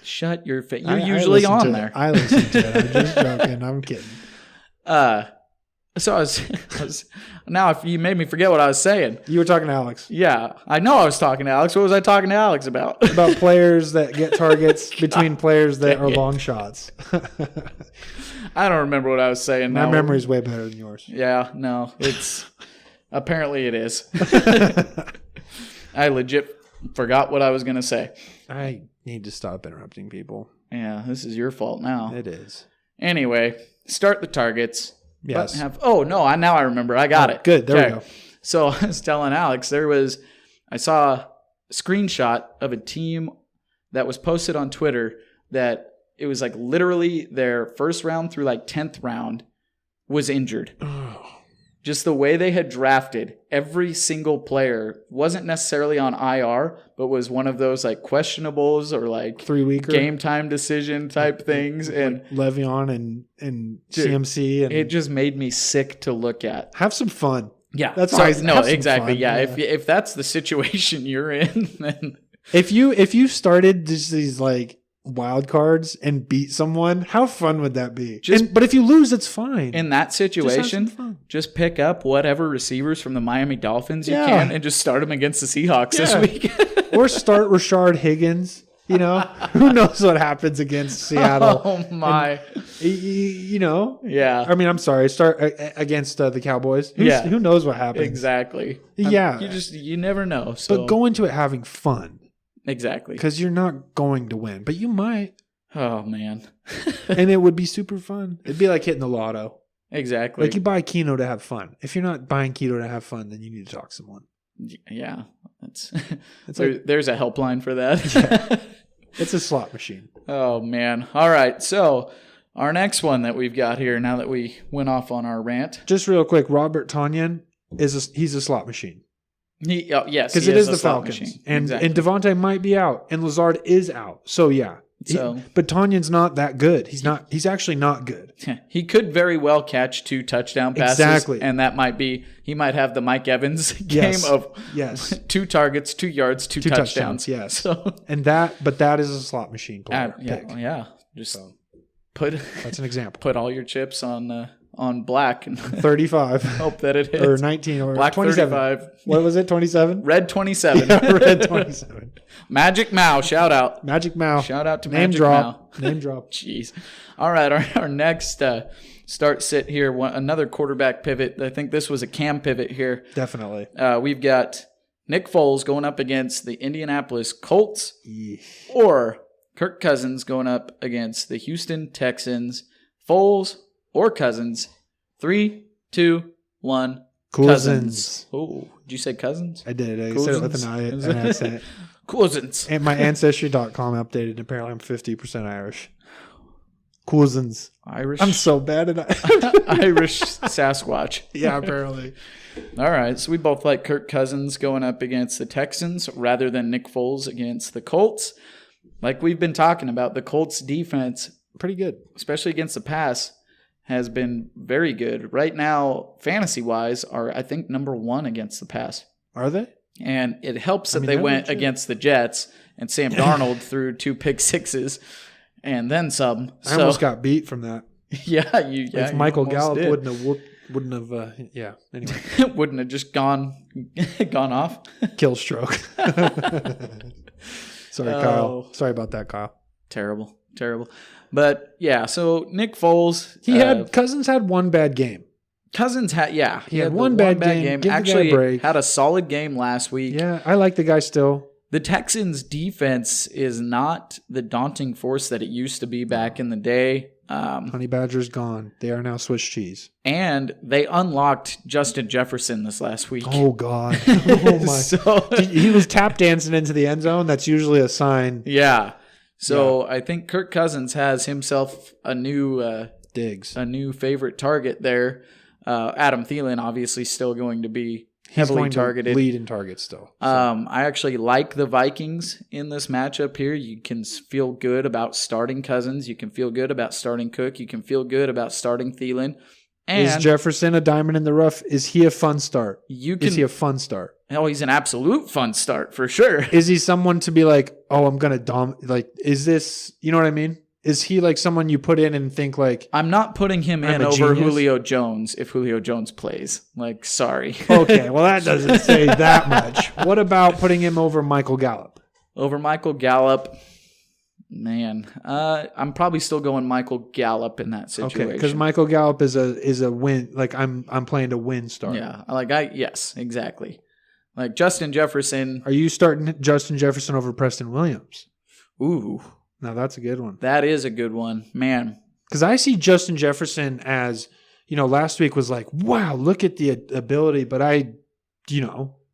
Shut your face. You're usually on there. I listen to it. I'm just joking. I'm kidding. So I was now if you made me forget what I was saying. You were talking to Alex. Yeah, I know I was talking to Alex. What was I talking to Alex about? About players that get targets between players that are long shots. I don't remember what I was saying. My memory is way better than yours. Yeah, no, it's apparently it is. I legit forgot what I was going to say. I need to stop interrupting people. Yeah, this is your fault now. It is. Anyway, start the targets. Yes. Now I remember. I got it. Good. There we go. So I was telling Alex, I saw a screenshot of a team that was posted on Twitter that it was like literally their first round through like 10th round was injured. Just the way they had drafted every single player wasn't necessarily on IR, but was one of those like questionables or like 3-weeker game time decision type things. And Le'Veon and CMC. And it just made me sick to look at. Have some fun. Yeah. That's exactly. Fun. Yeah. If that's the situation you're in, then if you started just these like wild cards and beat someone, how fun would that be? But if you lose, it's fine. In that situation, just pick up whatever receivers from the Miami Dolphins you can and just start them against the Seahawks this week. Or start Rashard Higgins. Who knows what happens against Seattle? Oh my! Yeah. I mean, I'm sorry. Start against the Cowboys. Who knows what happens? Exactly. You never know. So. But go into it having fun. Exactly. Because you're not going to win, but you might. Oh, man. And it would be super fun. It'd be like hitting the lotto. Exactly. Like you buy Keno to have fun. If you're not buying Keno to have fun, then you need to talk to someone. Yeah. There's a helpline for that. Yeah. It's a slot machine. Oh, man. All right. So our next one that we've got here, now that we went off on our rant. Just real quick, Robert Tonyan, he's a slot machine. Yes, because it is the Falcons, and Devontae might be out, and Lazard is out. So So, but Tonyan's not that good. He's actually not good. he could very well catch 2 touchdown passes. Exactly. And that he might have the Mike Evans game of 2 targets, 2 yards, 2 touchdowns. Yes. So, but that is a slot machine player. Yeah. Just that's an example. Put all your chips on black and 35. Hope that it hits. Or 19 or black 27. 35. What was it? 27? Red 27. Yeah, red 27. Magic Mao, shout out. Magic Mao. Shout out to Name Magic drop. Mao. Name drop. Jeez. All right, our next start sit here, another quarterback pivot. I think this was a Cam pivot here. Definitely. We've got Nick Foles going up against the Indianapolis Colts or Kirk Cousins going up against the Houston Texans. Foles or Cousins. 3, 2, 1. Cousins. Oh, did you say Cousins? I did. I said it with an accent. Cousins. And my Ancestry.com updated. Apparently, I'm 50% Irish. Cousins. Irish. I'm so bad at Irish Sasquatch. Yeah, apparently. All right, so we both like Kirk Cousins going up against the Texans rather than Nick Foles against the Colts. Like we've been talking about, the Colts defense, pretty good, especially against the pass, has been very good. Right now, fantasy-wise, are, I think, number 1 against the pass. Are they? And it helps that they went against the Jets, and Sam Darnold threw 2 pick sixes and then some. I almost got beat from that. If Michael Gallup wouldn't have, anyway. Wouldn't have just gone off. Kill stroke. Sorry, Kyle. Sorry about that, Kyle. Terrible. But yeah, so Nick Foles. Cousins had one bad game. Cousins had He had one bad game. Actually had a solid game last week. Yeah, I like the guy still. The Texans defense is not the daunting force that it used to be back in the day. Honey Badger's gone. They are now Swiss cheese. And they unlocked Justin Jefferson this last week. Oh, God. Oh, my. He was tap dancing into the end zone. That's usually a sign. Yeah. So I think Kirk Cousins has himself a new Diggs, a new favorite target there. Adam Thielen obviously still going to be heavily targeted. Lead in targets still. So. I actually like the Vikings in this matchup here. You can feel good about starting Cousins. You can feel good about starting Cook. You can feel good about starting Thielen. And is Jefferson a diamond in the rough? Is he a fun start? Is he a fun start? Oh, he's an absolute fun start for sure. Is he someone to be like, oh, I'm going to is this, you know what I mean? Is he like someone you put in and think like... I'm not putting him in over Julio Jones if Julio Jones plays. Like, sorry. Okay, well, that doesn't say that much. What about putting him over Michael Gallup? Over Michael Gallup? Man, I'm probably still going Michael Gallup in that situation. Okay, because Michael Gallup is a win. Like, I'm playing to win start. Yeah, yes, exactly. Like Justin Jefferson. Are you starting Justin Jefferson over Preston Williams? Ooh. Now that's a good one. That is a good one, man. Because I see Justin Jefferson as, last week was like, wow, look at the ability. But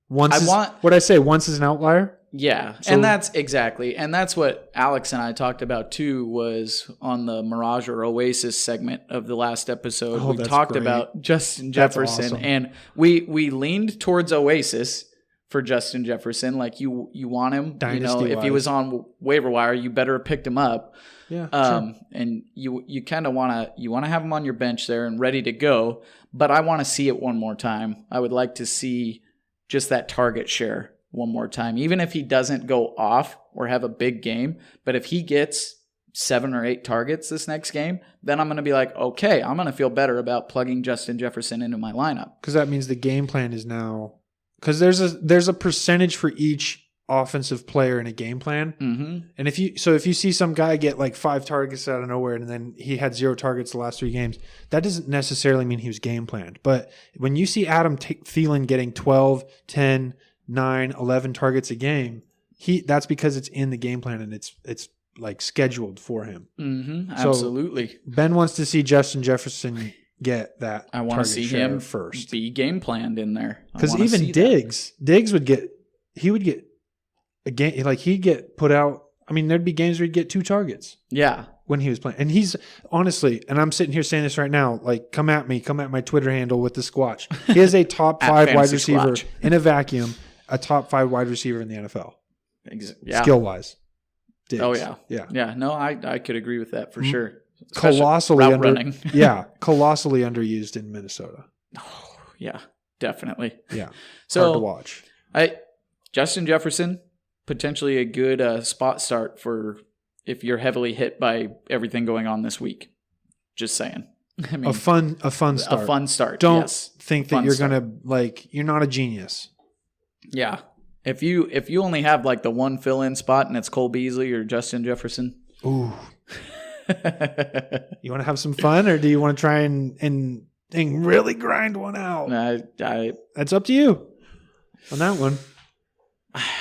once is an outlier. Yeah, so, and that's what Alex and I talked about too, was on the Mirage or Oasis segment of the last episode. We talked about Justin Jefferson, awesome. And we leaned towards Oasis for Justin Jefferson. Like you want him, if he was on waiver wire, you better have picked him up. Yeah, sure. And you kind of want to have him on your bench there and ready to go. But I want to see it one more time. I would like to see just that target share one more time, even if he doesn't go off or have a big game. But if he gets 7 or 8 targets this next game, then I'm going to be like, okay, I'm going to feel better about plugging Justin Jefferson into my lineup. Because that means the game plan is now, because there's a percentage for each offensive player in a game plan. Mm-hmm. And if you see some guy get like 5 targets out of nowhere and then he had 0 targets the last 3 games, that doesn't necessarily mean he was game planned. But when you see Adam Thielen getting 12, 10, 9, 11 targets a game, that's because it's in the game plan and it's like scheduled for him. Mm-hmm, absolutely. So Ben wants to see Justin Jefferson get that. I want to see him first. Be game planned in there. Because even Diggs would get a game, like he'd get put out. I mean, there'd be games where he'd get 2 targets. Yeah. When he was playing. And he's honestly, and I'm sitting here saying this right now, like come at my Twitter handle with the Squatch. He is a top 5 wide receiver in a vacuum. A top 5 wide receiver in the NFL. Yeah. Skill-wise. Diggs. Oh, yeah. Yeah. Yeah, no, I could agree with that for sure. Colossally route running. Colossally underused in Minnesota. Oh, yeah, definitely. Yeah. So, hard to watch. Justin Jefferson, potentially a good spot start for if you're heavily hit by everything going on this week. Just saying. I mean, A fun start. A fun start. Don't yes. think that you're going to you're not a genius. Yeah. If you only have like the one fill-in spot and it's Cole Beasley or Justin Jefferson. Ooh. You want to have some fun, or do you want to try and really grind one out? That's up to you on that one.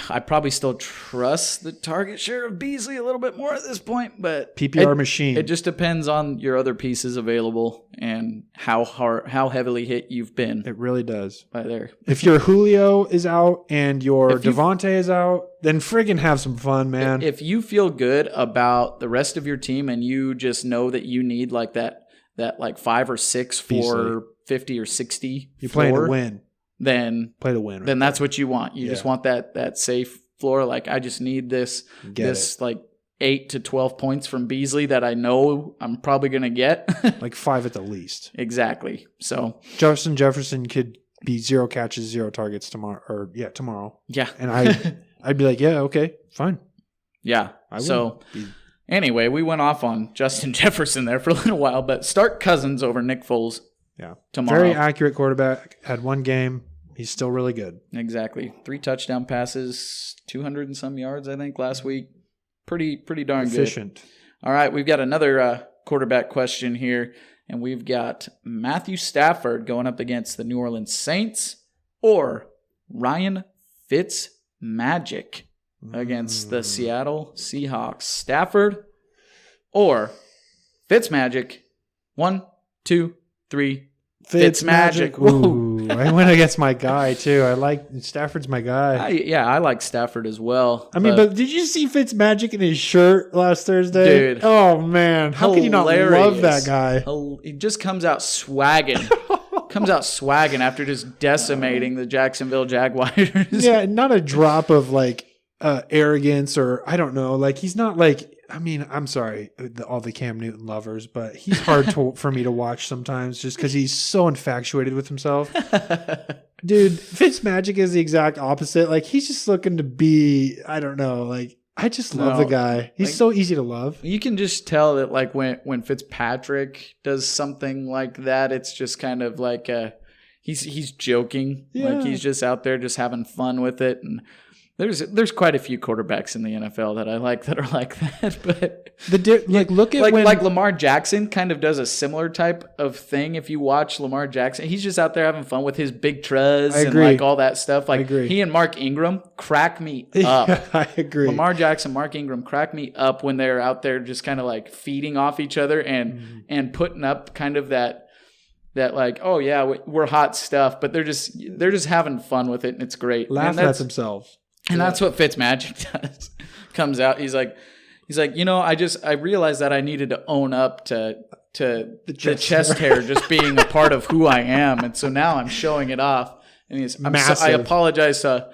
I probably still trust the target share of Beasley a little bit more at this point, but PPR machine. It just depends on your other pieces available and how heavily hit you've been. It really does. By there. If your Julio is out and your Devontae is out, then friggin' have some fun, man. If you feel good about the rest of your team and you just know that you need like that like 5 or 6 for Beasley. 50 or 60, You're playing to win. Then play to win. Then that's what you want. You just want that safe floor. Like, I just need this like 8 to 12 points from Beasley that I know I'm probably going to get. Like 5 at the least. Exactly. So Justin Jefferson could be 0 catches, 0 targets tomorrow. Tomorrow. Yeah. And I'd be like, yeah, okay, fine. Yeah. Anyway, we went off on Justin Jefferson there for a little while, but start Cousins over Nick Foles. Yeah. Tomorrow. Very accurate quarterback. Had 1 game. He's still really good. Exactly. 3 touchdown passes, 200 and some yards, I think, last week. Pretty darn efficient. Good. All right, we've got another quarterback question here, and we've got Matthew Stafford going up against the New Orleans Saints or Ryan Fitzmagic against the Seattle Seahawks. Stafford or Fitzmagic. 1, 2, 3. Fitzmagic. Ooh, I went against my guy too. I like Stafford's my guy. I like Stafford as well. I mean, but did you see Fitzmagic in his shirt last Thursday? Dude. Oh man, how can you not love that guy? He just comes out swagging. After just decimating the Jacksonville Jaguars. Yeah, not a drop of like arrogance or I don't know. Like he's not like. I mean, I'm sorry, all the Cam Newton lovers, but he's hard for me to watch sometimes just because he's so infatuated with himself. Dude, Fitzmagic is the exact opposite. Like, he's just looking to be, I don't know, like, I just love the guy. He's so easy to love. You can just tell that, like, when Fitzpatrick does something like that, it's just kind of like he's joking. Yeah. Like, he's just out there just having fun with it. And There's quite a few quarterbacks in the NFL that I like that are like that, but look at like Lamar Jackson kind of does a similar type of thing. If you watch Lamar Jackson, he's just out there having fun with his big truz and like all that stuff. Like he and Mark Ingram crack me up. Yeah, I agree. Lamar Jackson, Mark Ingram crack me up when they're out there just kind of like feeding off each other and putting up kind of that like, oh yeah, we're hot stuff, but they're just having fun with it and it's great. Laughing at themselves. And that's what Fitzmagic does. Comes out, he's like, I realized that I needed to own up to the chest hair just being a part of who I am, and so now I'm showing it off. And I apologize to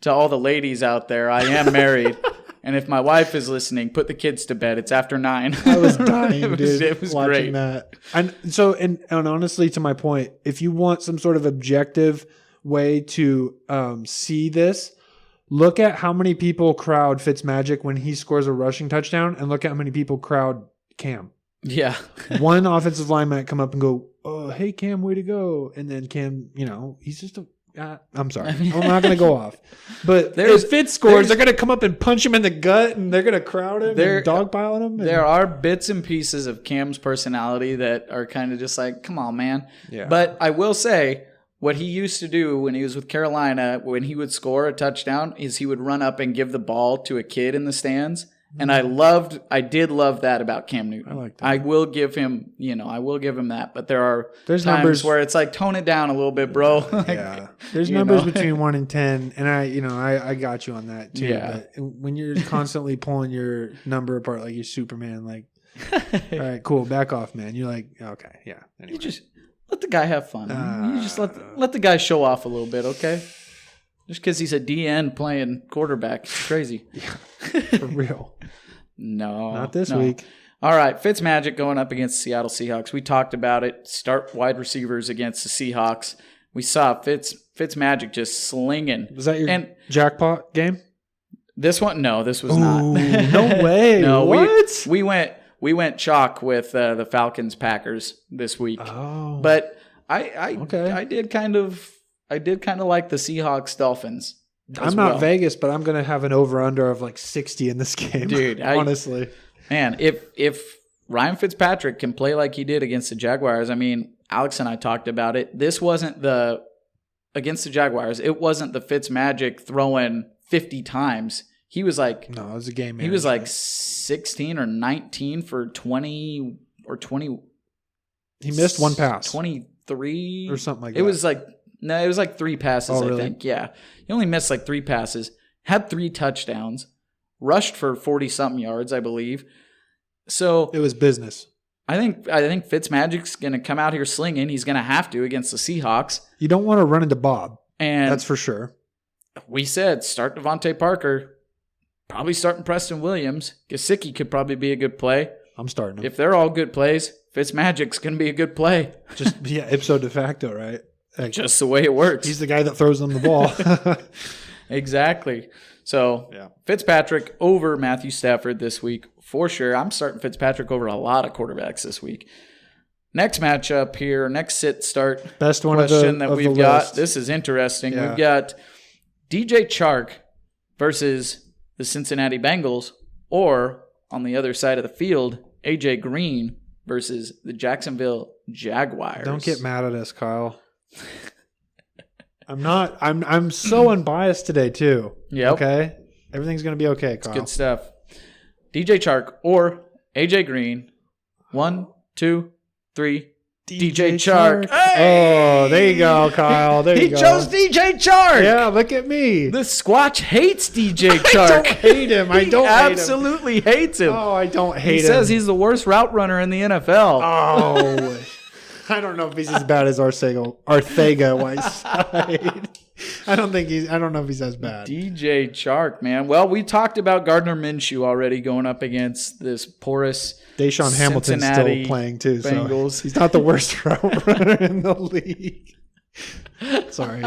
all the ladies out there. I am married, and if my wife is listening, put the kids to bed. It's after 9. I was dying, dude. It was watching great. That. And so, and honestly, to my point, if you want some sort of objective way to see this. Look at how many people crowd Fitzmagic when he scores a rushing touchdown, and look at how many people crowd Cam. Yeah. One offensive line might come up and go, "Oh, hey Cam, way to go!" And then Cam, he's just a. I'm sorry, I'm not going to go off. But if Fitz scores, they're going to come up and punch him in the gut, and they're going to crowd him and dogpiling him. There are bits and pieces of Cam's personality that are kind of just like, come on, man. Yeah. But I will say, what he used to do when he was with Carolina, when he would score a touchdown, is he would run up and give the ball to a kid in the stands. And I did love that about Cam Newton. I like that. I will give him that. But there's times numbers where it's like, tone it down a little bit, bro. Yeah. There's numbers between 1 and 10. And I got you on that too. Yeah. But when you're constantly pulling your number apart like you're Superman, like, all right, cool, back off, man. You're like, okay, yeah. Anyway. You just let the guy have fun. You just let the guy show off a little bit, okay? Just because he's a DN playing quarterback. It's crazy. Yeah, for real. No. Not this week. All right, Fitzmagic going up against the Seattle Seahawks. We talked about it. Start wide receivers against the Seahawks. We saw Fitzmagic just slinging. Was that your jackpot game? This one? No, this was not. No way. No, what? We went chalk with the Falcons Packers this week. Oh. But I did kind of like the Seahawks Dolphins. I'm not Vegas, but I'm going to have an over-under of like 60 in this game. Dude, honestly. Man, if Ryan Fitzpatrick can play like he did against the Jaguars, I mean, Alex and I talked about it. This wasn't against the Jaguars, it wasn't the Fitzmagic throwing 50 times. He was like, no, it was a game. He was like 16 or 19 for 20 or 20. He missed one pass. 23 or something like that. It was like 3 passes, I think. Yeah. He only missed like 3 passes, had 3 touchdowns, rushed for 40-something yards, I believe. So it was business. I think Fitzmagic's going to come out here slinging. He's going to have to against the Seahawks. You don't want to run into Bob. And that's for sure. We said start Devontae Parker, probably starting Preston Williams. Gesicki could probably be a good play. I'm starting him. If they're all good plays, Fitzmagic's going to be a good play. Just ipso de facto, right? Like, just the way it works. He's the guy that throws them the ball. Exactly. So Fitzpatrick over Matthew Stafford this week for sure. I'm starting Fitzpatrick over a lot of quarterbacks this week. Next matchup here, next start best one question that we've got. List. This is interesting. Yeah. We've got DJ Chark versus the Cincinnati Bengals, or on the other side of the field, AJ Green versus the Jacksonville Jaguars. Don't get mad at us, Kyle. I'm not. I'm so unbiased today too. Yeah. Okay. Everything's gonna be okay, Kyle. It's good stuff. DJ Chark or AJ Green. 1, 2, 3. DJ Chark. Hey! Oh, there you go, Kyle. There you go. He chose DJ Chark. Yeah, look at me. The Squatch hates DJ Chark. I don't hate him. I don't hate him. Absolutely hates him. Oh, I don't hate him. He says he's the worst route runner in the NFL. Oh, I don't know if he's as bad as Arcega-Whiteside. I don't know if he's as bad. DJ Chark, man. Well, we talked about Gardner Minshew already going up against this porous Deshaun Hamilton's Cincinnati still playing too. Bengals. So he's not the worst route runner in the league. Sorry.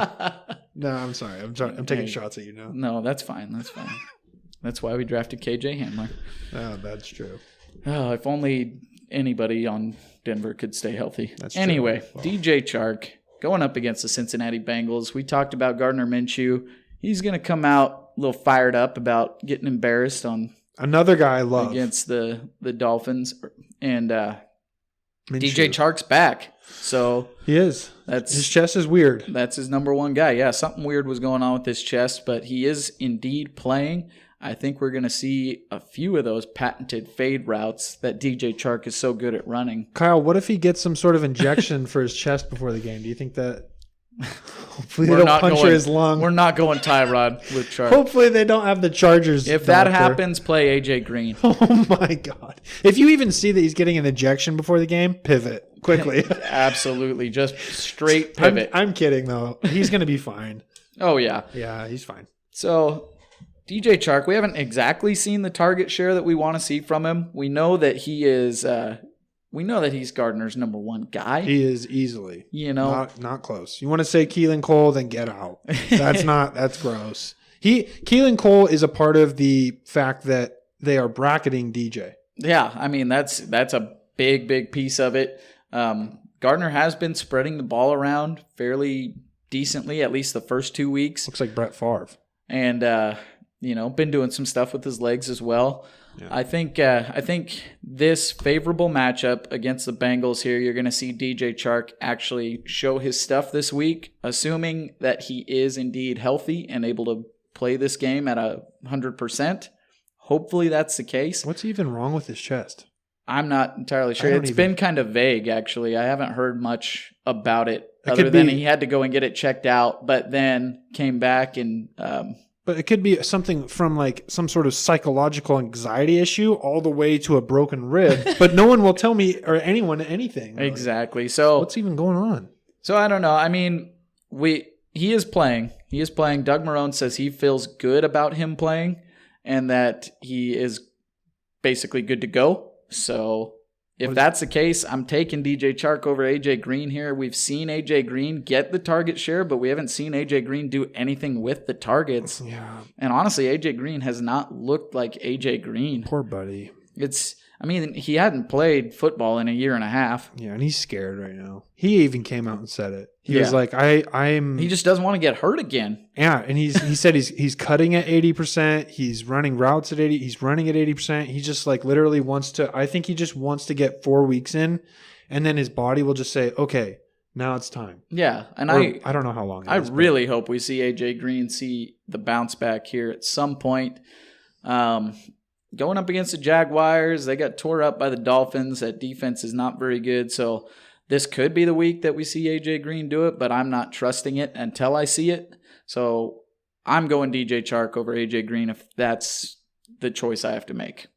No, I'm sorry. I'm taking shots at you now. No, that's fine. That's fine. That's why we drafted KJ Hamler. Oh, that's true. Oh, if only anybody on Denver could stay healthy. That's anyway, true. Well. DJ Chark going up against the Cincinnati Bengals. We talked about Gardner Minshew. He's going to come out a little fired up about getting embarrassed on another guy I love against the Dolphins, and DJ Chark's back. So he is. His chest is weird. That's his number one guy. Yeah, something weird was going on with his chest, but he is indeed playing. I think we're going to see a few of those patented fade routes that DJ Chark is so good at running. Kyle, what if he gets some sort of injection for his chest before the game? Do you think that hopefully they don't puncture his lung? We're not going Tyrod with Chark. Hopefully they don't have the Chargers. If that happens, play AJ Green. Oh my God. If you even see that he's getting an injection before the game, pivot quickly. Absolutely. Just straight pivot. I'm kidding though. He's going to be fine. Oh yeah. Yeah, he's fine. So DJ Chark, we haven't exactly seen the target share that we want to see from him. We know that he is. We know that he's Gardner's number one guy. He is easily. Not close. You want to say Keelan Cole, then get out. That's gross. Keelan Cole is a part of the fact that they are bracketing DJ. Yeah, I mean that's a big piece of it. Gardner has been spreading the ball around fairly decently, at least the first 2 weeks. Looks like Brett Favre. And been doing some stuff with his legs as well. Yeah. I think this favorable matchup against the Bengals here, you're going to see DJ Chark actually show his stuff this week, assuming that he is indeed healthy and able to play this game at 100%. Hopefully that's the case. What's even wrong with his chest? I'm not entirely sure. It's been kind of vague, actually. I haven't heard much about it other than he had to go and get it checked out, but then came back and... But it could be something from like some sort of psychological anxiety issue all the way to a broken rib, but no one will tell me or anyone anything. Really. Exactly. So what's even going on? So I don't know. I mean, he is playing. He is playing. Doug Marrone says he feels good about him playing and that he is basically good to go. So if that's the case, I'm taking DJ Chark over AJ Green here. We've seen AJ Green get the target share, but we haven't seen AJ Green do anything with the targets. Yeah. And honestly, AJ Green has not looked like AJ Green. Poor buddy. He hadn't played football in a year and a half. Yeah, and he's scared right now. He even came out and said it. He was like, I'm... He just doesn't want to get hurt again. Yeah, and he said he's cutting at 80%. He's running routes at 80%. He's running at 80%. He just like literally wants to... I think he just wants to get 4 weeks in, and then his body will just say, okay, now it's time. Yeah, and I don't know how long it is. Really hope we see AJ Green see the bounce back here at some point. Going up against the Jaguars, they got tore up by the Dolphins. That defense is not very good, so this could be the week that we see AJ Green do it, but I'm not trusting it until I see it. So I'm going DJ Chark over AJ Green if that's the choice I have to make.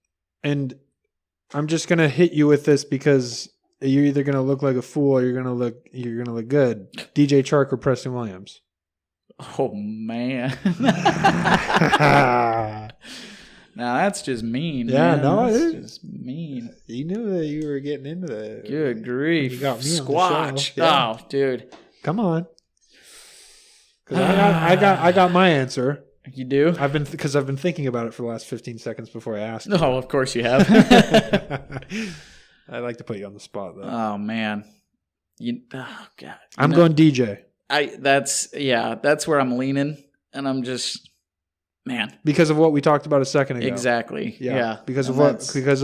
And I'm just gonna hit you with this because you're either gonna look like a fool or you're gonna look good. DJ Chark or Preston Williams. Oh man. Now that's just mean. Yeah, man. no, that's it just mean. You knew that you were getting into that. Good grief. You got me Squatch. on the show. Yeah. Oh, dude. Come on. Because I got my answer. You do? I've been thinking about it for the last 15 seconds before I asked. Oh, of course you have. I like to put you on the spot though. Oh man. Oh God. I'm going DJ. That's where I'm leaning, and I'm just. Man. Because of what we talked about a second ago. Exactly. Yeah. Because of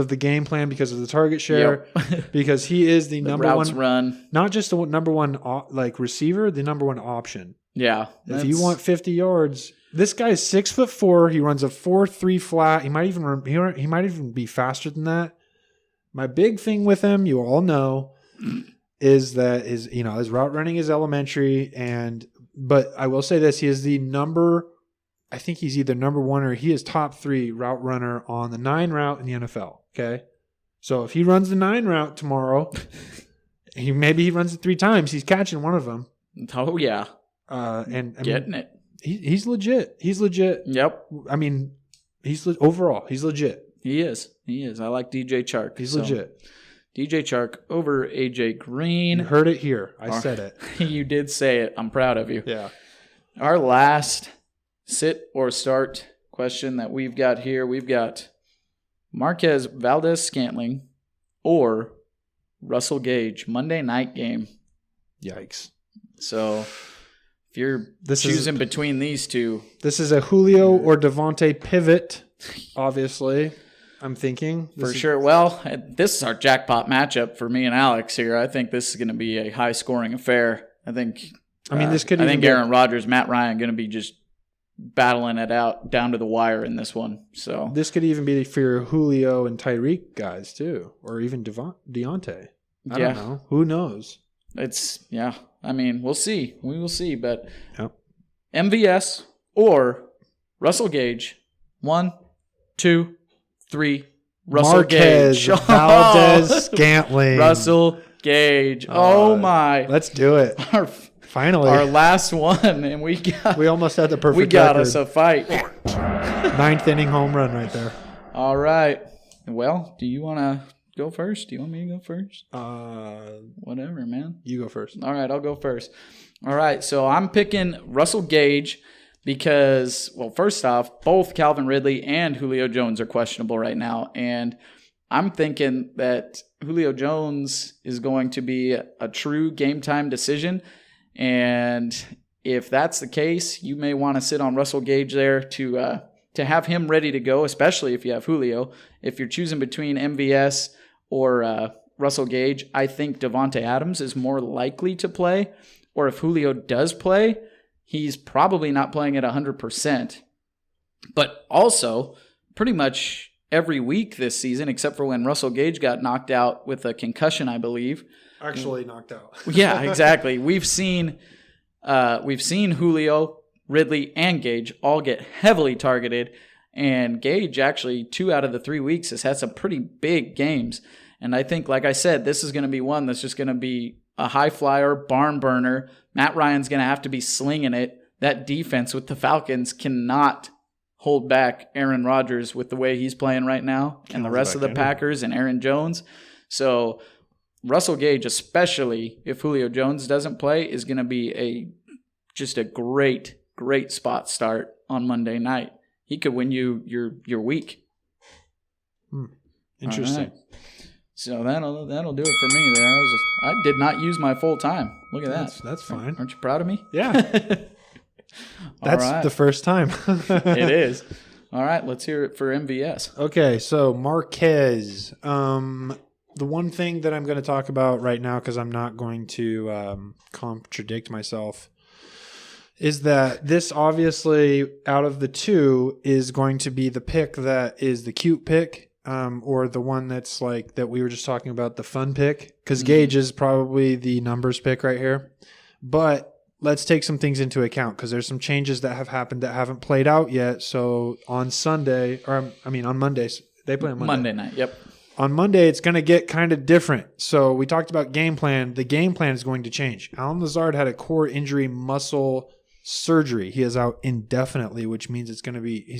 the game plan, because of the target share, because he is the number routes one run. Not just the number one receiver, the number one option. Yeah. If you want 50 yards, this guy's 6'4". He runs a 4.3 flat. He might even be faster than that. My big thing with him, you all know, is that his route running is elementary, but I will say this: he is I think he's either number one or he is top 3 route runner on the 9 route in the NFL. Okay. So if he runs the 9 route tomorrow, maybe he runs it 3 times. He's catching one of them. Oh yeah. Getting it. He's legit. He's legit. Yep. I mean, overall, he's legit. He is. I like DJ Chark. He's legit. DJ Chark over AJ Green. You heard it here. I said it. You did say it. I'm proud of you. Yeah. Our last sit or start question that we've got here. We've got Marquez Valdez-Scantling or Russell Gage, Monday night game. Yikes. So if you're choosing between these two. This is a Julio or Devontae pivot, obviously, I'm thinking. Sure. Well, this is our jackpot matchup for me and Alex here. I think this is going to be a high-scoring affair. This could. I think Aaron Rodgers, Matt Ryan, going to be just battling it out down to the wire in this one. So this could even be for your Julio and Tyreek guys too, or even Deontay. I don't know. Who knows? We'll see. We will see. But yep. MVS or Russell Gage. 1, 2, 3. Russell Marquez Gage. Valdez-Scantling. Russell Gage. Oh my! Let's do it. Finally, our last one, and we almost had the perfect. We got record. us a fight. 9th inning home run right there. All right. Well, do you want to go first? Do you want me to go first? Whatever, man. You go first. All right, I'll go first. All right, so I'm picking Russell Gage because, well, first off, both Calvin Ridley and Julio Jones are questionable right now, and I'm thinking that Julio Jones is going to be a true game time decision. And if that's the case, you may want to sit on Russell Gage there to have him ready to go, especially if you have Julio. If you're choosing between MVS or Russell Gage, I think Devontae Adams is more likely to play. Or if Julio does play, he's probably not playing at 100%. But also, pretty much every week this season, except for when Russell Gage got knocked out with a concussion, I believe. Actually knocked out. Yeah, exactly. We've seen Julio, Ridley, and Gage all get heavily targeted, and Gage actually 2 out of the 3 weeks has had some pretty big games. And I think, like I said, this is going to be one that's just going to be a high flyer, barn burner. Matt Ryan's going to have to be slinging it. That defense with the Falcons cannot hold back Aaron Rodgers with the way he's playing right now and the rest of the Packers and Aaron Jones. So Russell Gage, especially if Julio Jones doesn't play, is going to be just a great spot start on Monday night. He could win you your week. Interesting. Right. So that'll do it for me there. I did not use my full time. Look at that. That's fine. Aren't you proud of me? Yeah. That's the first time. It is. All right, let's hear it for MVS. Okay, so Marquez. The one thing that I'm going to talk about right now, because I'm not going to contradict myself, is that this obviously, out of the two, is going to be the pick that is the cute pick, or the one that's like that we were just talking about, the fun pick, because Gage is probably the numbers pick right here. But let's take some things into account, because there's some changes that have happened that haven't played out yet. So on Mondays, they play on Monday. Monday night, yep. On Monday, it's going to get kind of different. So we talked about game plan. The game plan is going to change. Allen Lazard had a core injury muscle surgery. He is out indefinitely, which means he's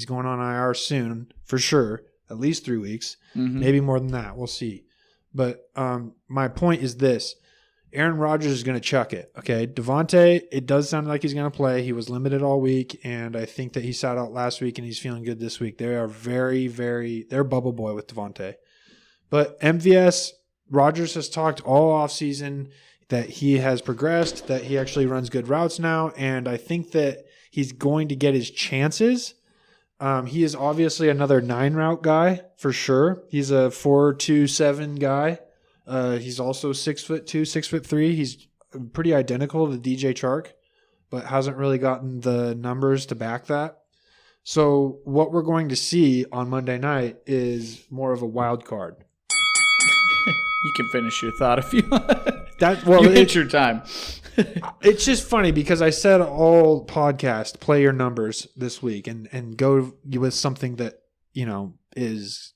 going on IR soon for sure, at least 3 weeks, maybe more than that. We'll see. But my point is this. Aaron Rodgers is going to chuck it. Okay, Devontae, it does sound like he's going to play. He was limited all week, and I think that he sat out last week, and he's feeling good this week. They are they're bubble boy with Devontae. But MVS, Rodgers has talked all offseason that he has progressed, that he actually runs good routes now, and I think that he's going to get his chances. He is obviously another 9-route guy for sure. He's a 4.27 guy. He's also 6'2", 6'3". He's pretty identical to DJ Chark, but hasn't really gotten the numbers to back that. So what we're going to see on Monday night is more of a wild card. You can finish your thought if you want. It's your time. It's just funny because I said all podcast play your numbers this week and go with something that is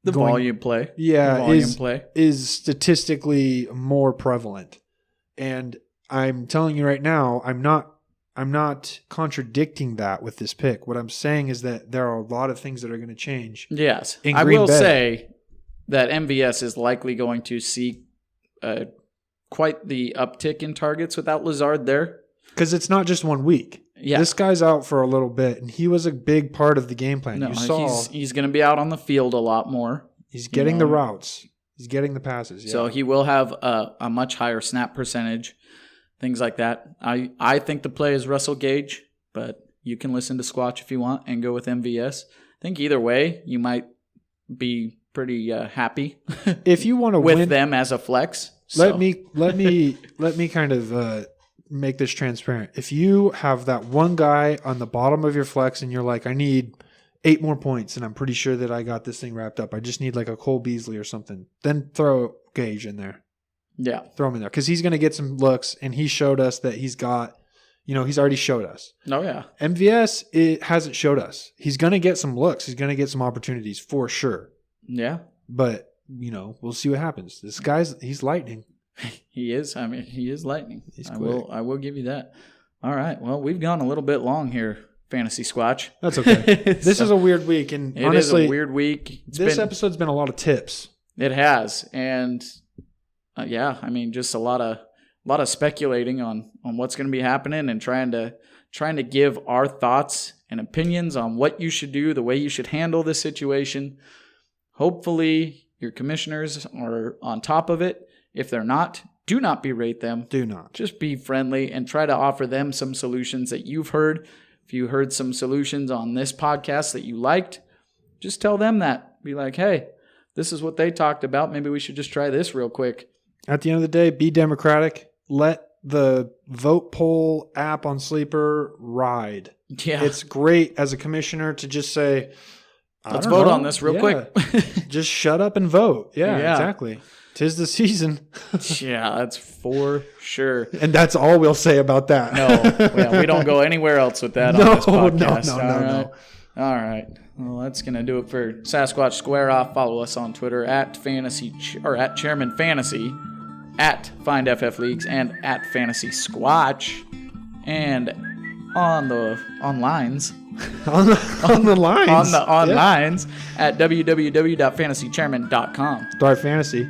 the volume play. Yeah, the volume play is statistically more prevalent. And I'm telling you right now, I'm not contradicting that with this pick. What I'm saying is that there are a lot of things that are going to change. Yes, I will say that MVS is likely going to see quite the uptick in targets without Lazard there. Because it's not just 1 week. Yeah. This guy's out for a little bit, and he was a big part of the game plan. No, he's going to be out on the field a lot more. He's getting the routes. He's getting the passes. Yeah. So he will have a much higher snap percentage, things like that. I think the play is Russell Gage, but you can listen to Squatch if you want and go with MVS. I think either way, you might be pretty happy if you want to with win them as a flex. Let me kind of make this transparent. If you have that one guy on the bottom of your flex and you're like, I need 8 more points and I'm pretty sure that I got this thing wrapped up. I just need like a Cole Beasley or something. Then throw Gage in there. Yeah. Throw him in there because he's going to get some looks, and he showed us that he's got, he's already showed us. Oh, yeah. MVS, it hasn't showed us. He's going to get some looks. He's going to get some opportunities for sure. Yeah. But, we'll see what happens. This he's lightning. He is. I mean, he is lightning. He's quick. I will give you that. All right. Well, we've gone a little bit long here, Fantasy Squatch. That's okay. This is a weird week, and honestly, it is a weird week. This episode's been a lot of tips. It has, and just a lot of speculating on what's going to be happening and trying to give our thoughts and opinions on what you should do, the way you should handle this situation. Hopefully, your commissioners are on top of it. If they're not, do not berate them. Do not. Just be friendly and try to offer them some solutions that you've heard. If you heard some solutions on this podcast that you liked, just tell them that. Be like, hey, this is what they talked about. Maybe we should just try this real quick. At the end of the day, be democratic. Let the vote poll app on Sleeper ride. Yeah. It's great as a commissioner to just say, let's vote on this real quick. Just shut up and vote. Yeah, exactly. 'Tis the season. Yeah, that's for sure. And that's all we'll say about that. No, we don't go anywhere else with that on this podcast. No. All right. Well, that's going to do it for Sasquatch Square-Off. Follow us on Twitter at Chairman Fantasy, at FindFF Leagues, and at Fantasy Squatch. And on lines, on the lines. On lines at www.fantasychairmen.com. Thrive Fantasy.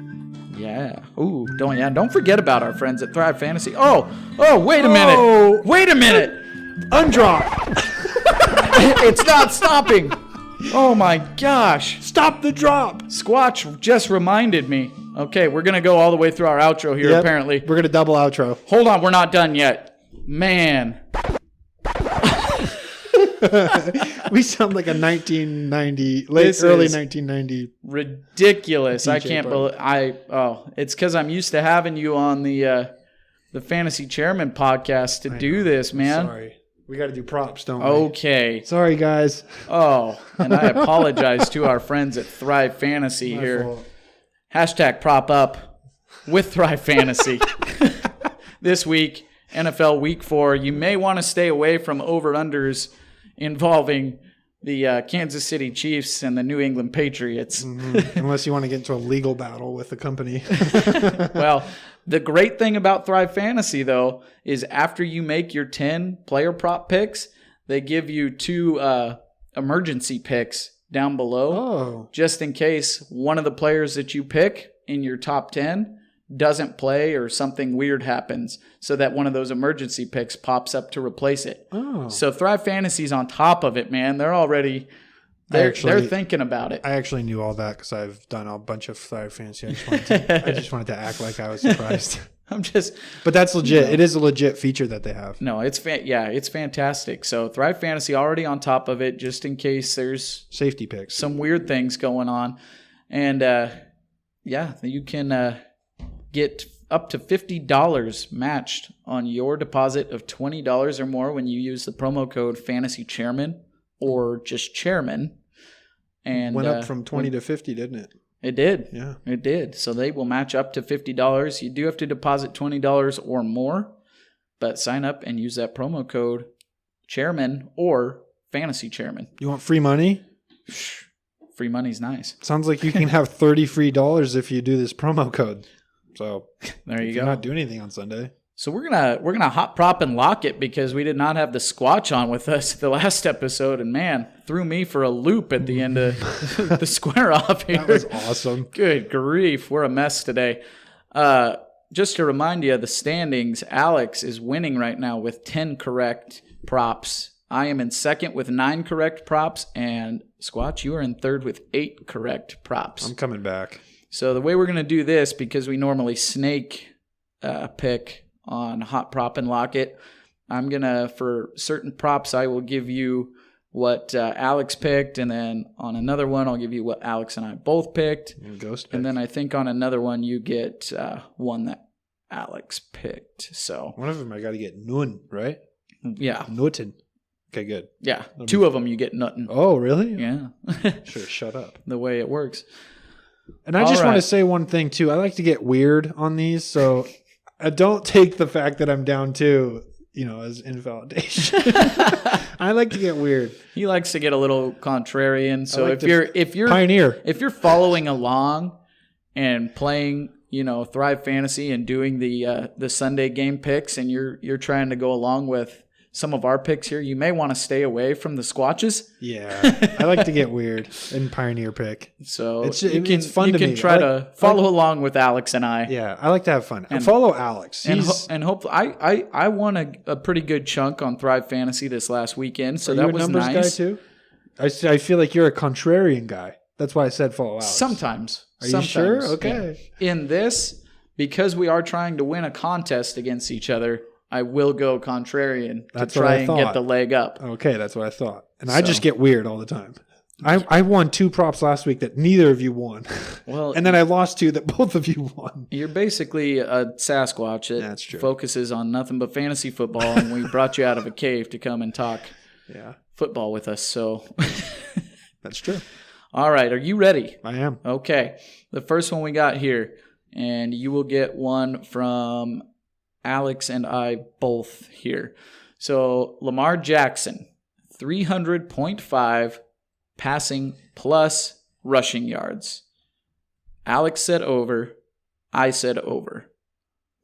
Yeah. Ooh, don't forget about our friends at Thrive Fantasy. Oh, wait a minute. Wait a minute. Undrop. It's not stopping. Oh my gosh. Stop the drop. Squatch just reminded me. Okay, we're going to go all the way through our outro here, apparently. We're going to double outro. Hold on, we're not done yet. Man. We sound like a 1990, early 1990. Ridiculous. I DJ can't button. believe it's because I'm used to having you on the Fantasy Chairmen podcast to do this, man. Sorry. We got to do props, don't we? Okay. Sorry, guys. Oh, and I apologize to our friends at Thrive Fantasy My here. fault. Hashtag prop up with Thrive Fantasy. This week, NFL Week 4, you may want to stay away from over-unders involving the Kansas City Chiefs and the New England Patriots. Unless you want to get into a legal battle with the company. Well, the great thing about Thrive Fantasy, though, is after you make your 10 player prop picks, they give you 2 emergency picks down below, just in case one of the players that you pick in your top 10 doesn't play or something weird happens, so that one of those emergency picks pops up to replace it. So Thrive Fantasy's on top of it, man. They're already they're thinking about it. I actually knew all that because I've done a bunch of Thrive Fantasy. I just wanted to act like I was surprised. But that's legit. It is a legit feature that they have. No, it's fantastic. So Thrive Fantasy already on top of it, just in case there's safety picks, some weird things going on, and you can get up to $50 matched on your deposit of $20 or more when you use the promo code Fantasy Chairman or just Chairman. And went up from 20 to 50, didn't it? It did. Yeah. It did. So they will match up to $50. You do have to deposit $20 or more, but sign up and use that promo code Chairman or Fantasy Chairman. You want free money? Free money's nice. Sounds like you can have $30 free if you do this promo code. So there you go. You're not doing anything on Sunday. So we're gonna hot prop and lock it because we did not have the Squatch on with us the last episode, and man, threw me for a loop at the end of the Square-Off here. That was awesome. Good grief, we're a mess today. Just to remind you of the standings, Alex is winning right now with 10 correct props. I am in second with 9 correct props, and Squatch, you are in third with 8 correct props. I'm coming back. So the way we're going to do this, because we normally snake pick on Hot Prop and Lock It, I'm going to, for certain props, I will give you what Alex picked, and then on another one, I'll give you what Alex and I both picked. And then I think on another one, you get one that Alex picked. So one of them I got to get nun, right? Yeah. Nutten. Okay, good. Yeah. 2 of them you get nothing. Oh, really? Yeah. Sure, shut up. The way it works. And I just want to say one thing, too. I like to get weird on these, so I don't take the fact that I'm down 2, as invalidation. I like to get weird. He likes to get a little contrarian. So like if you're pioneer, if you're following along and playing, Thrive Fantasy and doing the Sunday game picks, and you're trying to go along with some of our picks here, you may want to stay away from the Squatches. Yeah, I like to get weird and pioneer pick. So it's fun to me. You can try to follow along with Alex and I. Yeah, I like to have fun. And follow Alex. And hopefully, I won a pretty good chunk on Thrive Fantasy this last weekend, so that was nice. Are you a numbers guy too? I feel like you're a contrarian guy. That's why I said follow Alex. Sometimes. Are you sure? Okay. Yeah. In this, because we are trying to win a contest against each other, I will go contrarian to try and get the leg up. Okay, that's what I thought. And I just get weird all the time. I won 2 props last week that neither of you won. Well, and then I lost 2 that both of you won. You're basically a Sasquatch that focuses on nothing but fantasy football, and we brought you out of a cave to come and talk football with us. So that's true. All right, are you ready? I am. Okay. The first one we got here, and you will get one from Alex and I both here. So Lamar Jackson, 300.5 passing plus rushing yards. Alex said over. I said over.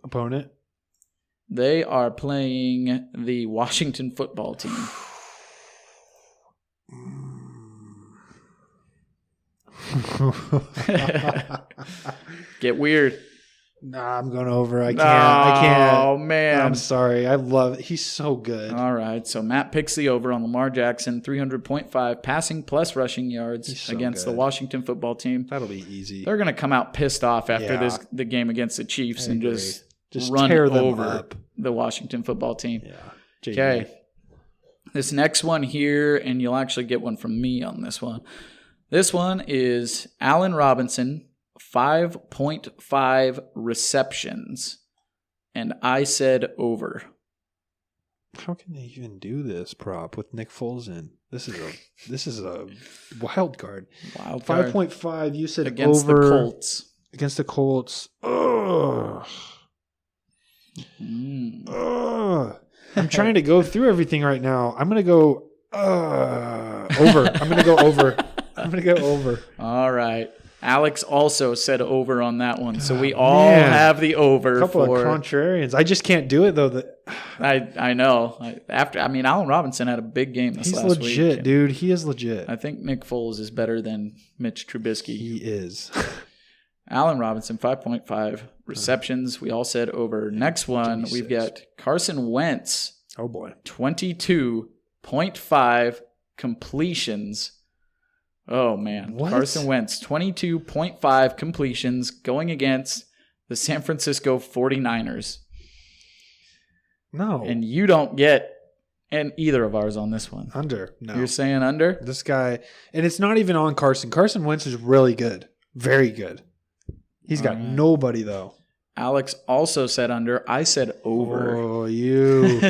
Opponent? They are playing the Washington football team. Get weird. Nah, I'm going over. I can't. Oh, man. I'm sorry. I love it. He's so good. All right. So Matt picks the over on Lamar Jackson, 300.5 passing plus rushing yards So against good. the Washington football team. That'll be easy. They're going to come out pissed off after Yeah. the game against the Chiefs I and agree. just Run tear them over up. the Washington football team. Yeah. JD. Okay. This next one here, and you'll actually get one from me on this one. This one is Allen Robinson, 5.5 receptions. And I said over. How can they even do this prop with Nick Foles in? This is a wild card. Wild card 5.5. You said against over the Colts. Against the Colts. Ugh. Ugh. I'm trying to go through everything right now. I'm gonna go over. I'm gonna go over. I'm gonna go over. All right. Alex also said over on that one, so we all have the over. A couple of contrarians. I just can't do it though. I know. Allen Robinson had a big game this last week. He's legit, dude. He is legit. I think Nick Foles is better than Mitch Trubisky. He is. Allen Robinson, 5.5 receptions. We all said over. Next one, we've got Carson Wentz. Oh, boy. 22.5 completions. Oh, man. What? Carson Wentz, 22.5 completions going against the San Francisco 49ers. No. And you don't get either of ours on this one. Under. No. You're saying under? This guy. And it's not even on Carson. Carson Wentz is really good. Very good. He's got nobody, though. Alex also said under. I said over. Oh, you.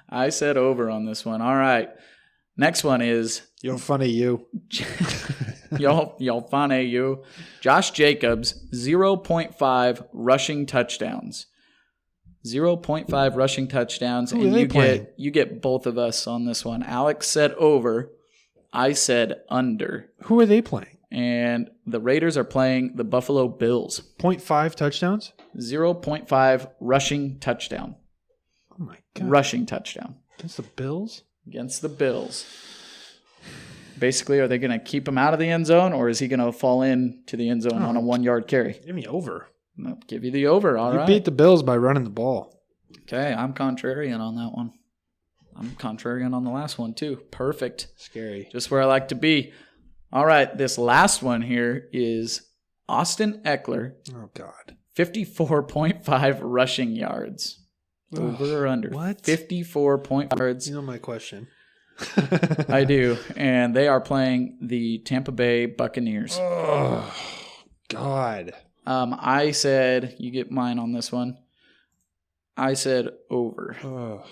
I said over on this one. All right. Next one is You're funny, you. y'all funny, you. Josh Jacobs, 0.5 rushing touchdowns. 0.5 rushing touchdowns. Who and are they playing? you get both of us on this one. Alex said over. I said under. Who are they playing? And the Raiders are playing the Buffalo Bills. 0.5 touchdowns? 0.5 rushing touchdown. Oh, my God. Rushing touchdown. Against the Bills? Against the Bills. Basically, are they going to keep him out of the end zone, or is he going to fall into the end zone on a 1-yard carry? Give me over. I'll give you the over. All you right. beat the Bills by running the ball. Okay, I'm contrarian on that one. I'm contrarian on the last one, too. Perfect. Scary. Just where I like to be. All right, this last one here is Austin Eckler. Oh, God. 54.5 rushing yards. Over or under? What? 54.5 yards. You know my question. I do. And they are playing the Tampa Bay Buccaneers. Oh, God. I said, you get mine on this one. I said over. Oh.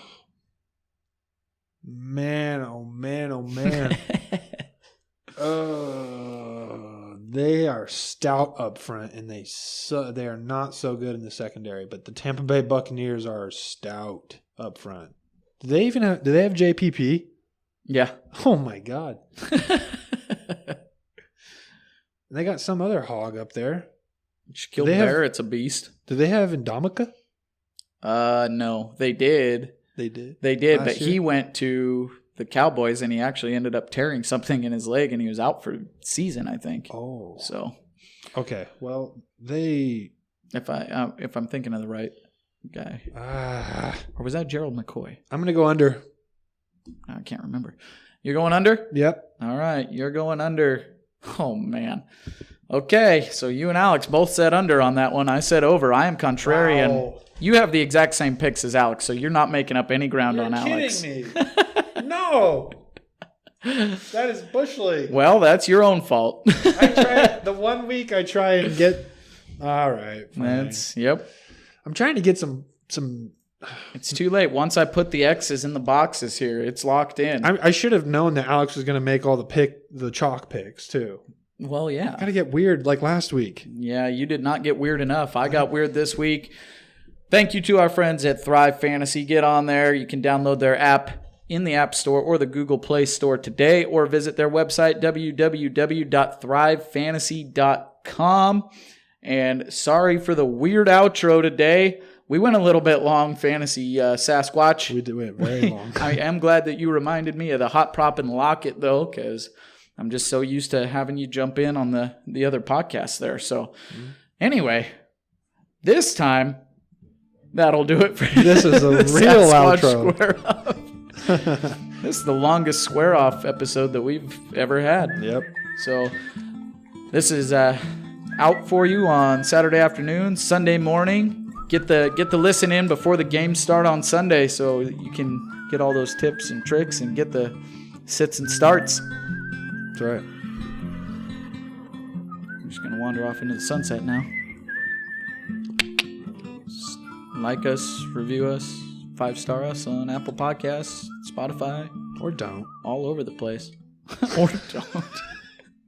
Man, oh, man, oh, man. They are stout up front, and they are not so good in the secondary. But the Tampa Bay Buccaneers are stout up front. Do they have JPP? Yeah. Oh my God! They got some other hog up there. Shaquille Barrett's a beast. Do they have Ndamukong? No, they did. They did. But he went to the Cowboys, and he actually ended up tearing something in his leg, and he was out for the season, I think. Oh. So. Okay. Well, they. If I'm thinking of the right guy, or was that Gerald McCoy? I'm gonna go under. I can't remember. You're going under? Yep. All right, you're going under. Oh man. Okay, so you and Alex both said under on that one. I said over. I am contrarian. Wow. You have the exact same picks as Alex, so you're not making up any ground on Alex. You're kidding me. No. That is Bush League. Well, that's your own fault. I try the 1 week I try and get. All right. Fine. Yep. I'm trying to get some. It's too late. Once I put the X's in the boxes here, it's locked in. I should have known that Alex was going to make all the chalk picks too. Well, yeah. Got to get weird like last week. Yeah, you did not get weird enough. I got weird this week. Thank you to our friends at Thrive Fantasy. Get on there. You can download their app in the App Store or the Google Play Store today, or visit their website, www.thrivefantasy.com. And sorry for the weird outro today. We went a little bit long, Fantasy Sasquatch. We went very long. I am glad that you reminded me of the hot prop and locket, though, because I'm just so used to having you jump in on the other podcasts there. So anyway, this time, that'll do it for This is a real Sasquatch outro. Square-Off. This is the longest Square-Off episode that we've ever had. Yep. So this is out for you on Saturday afternoon, Sunday morning. Get the listen in before the games start on Sunday so you can get all those tips and tricks and get the sits and starts. That's right. I'm just going to wander off into the sunset now. Like us, review us, 5-star us on Apple Podcasts, Spotify. Or don't. All over the place. Or don't.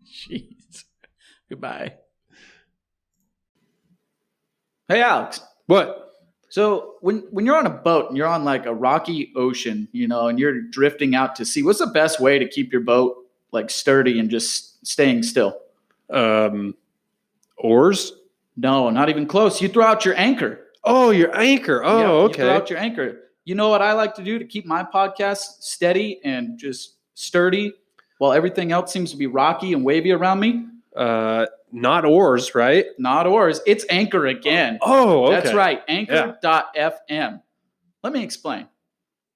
Jeez. Goodbye. Hey, Alex. What? So when you're on a boat and you're on like a rocky ocean, and you're drifting out to sea, what's the best way to keep your boat like sturdy and just staying still? Oars? No, not even close. You throw out your anchor. Oh, your anchor. Oh, Yeah, okay. You throw out your anchor. You know what I like to do to keep my podcast steady and just sturdy while everything else seems to be rocky and wavy around me? Not oars, right? Not oars. It's Anchor again. Oh, okay. That's right. Anchor.fm. Let me explain.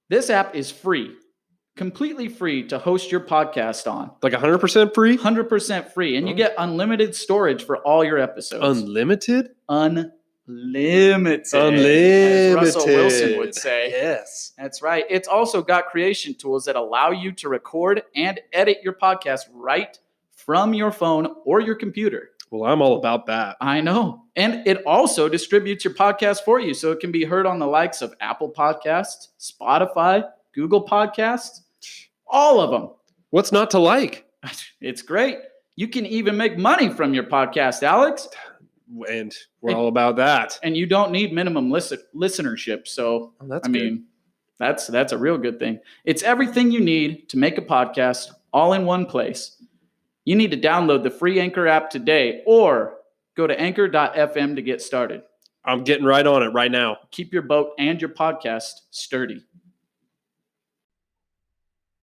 This app is free, completely free to host your podcast on. Like 100% free? 100% free. And you get unlimited storage for all your episodes. Unlimited? Unlimited. Unlimited. As Russell Wilson would say. Yes. That's right. It's also got creation tools that allow you to record and edit your podcast right from your phone or your computer. Well, I'm all about that. I know. And it also distributes your podcast for you so it can be heard on the likes of Apple Podcasts, Spotify, Google Podcasts, all of them. What's not to like? It's great. You can even make money from your podcast, Alex. And we're all about that. And you don't need minimum listenership. So, That's I mean, that's a real good thing. It's everything you need to make a podcast all in one place. You need to download the free Anchor app today or go to anchor.fm to get started. I'm getting right on it right now. Keep your boat and your podcast sturdy.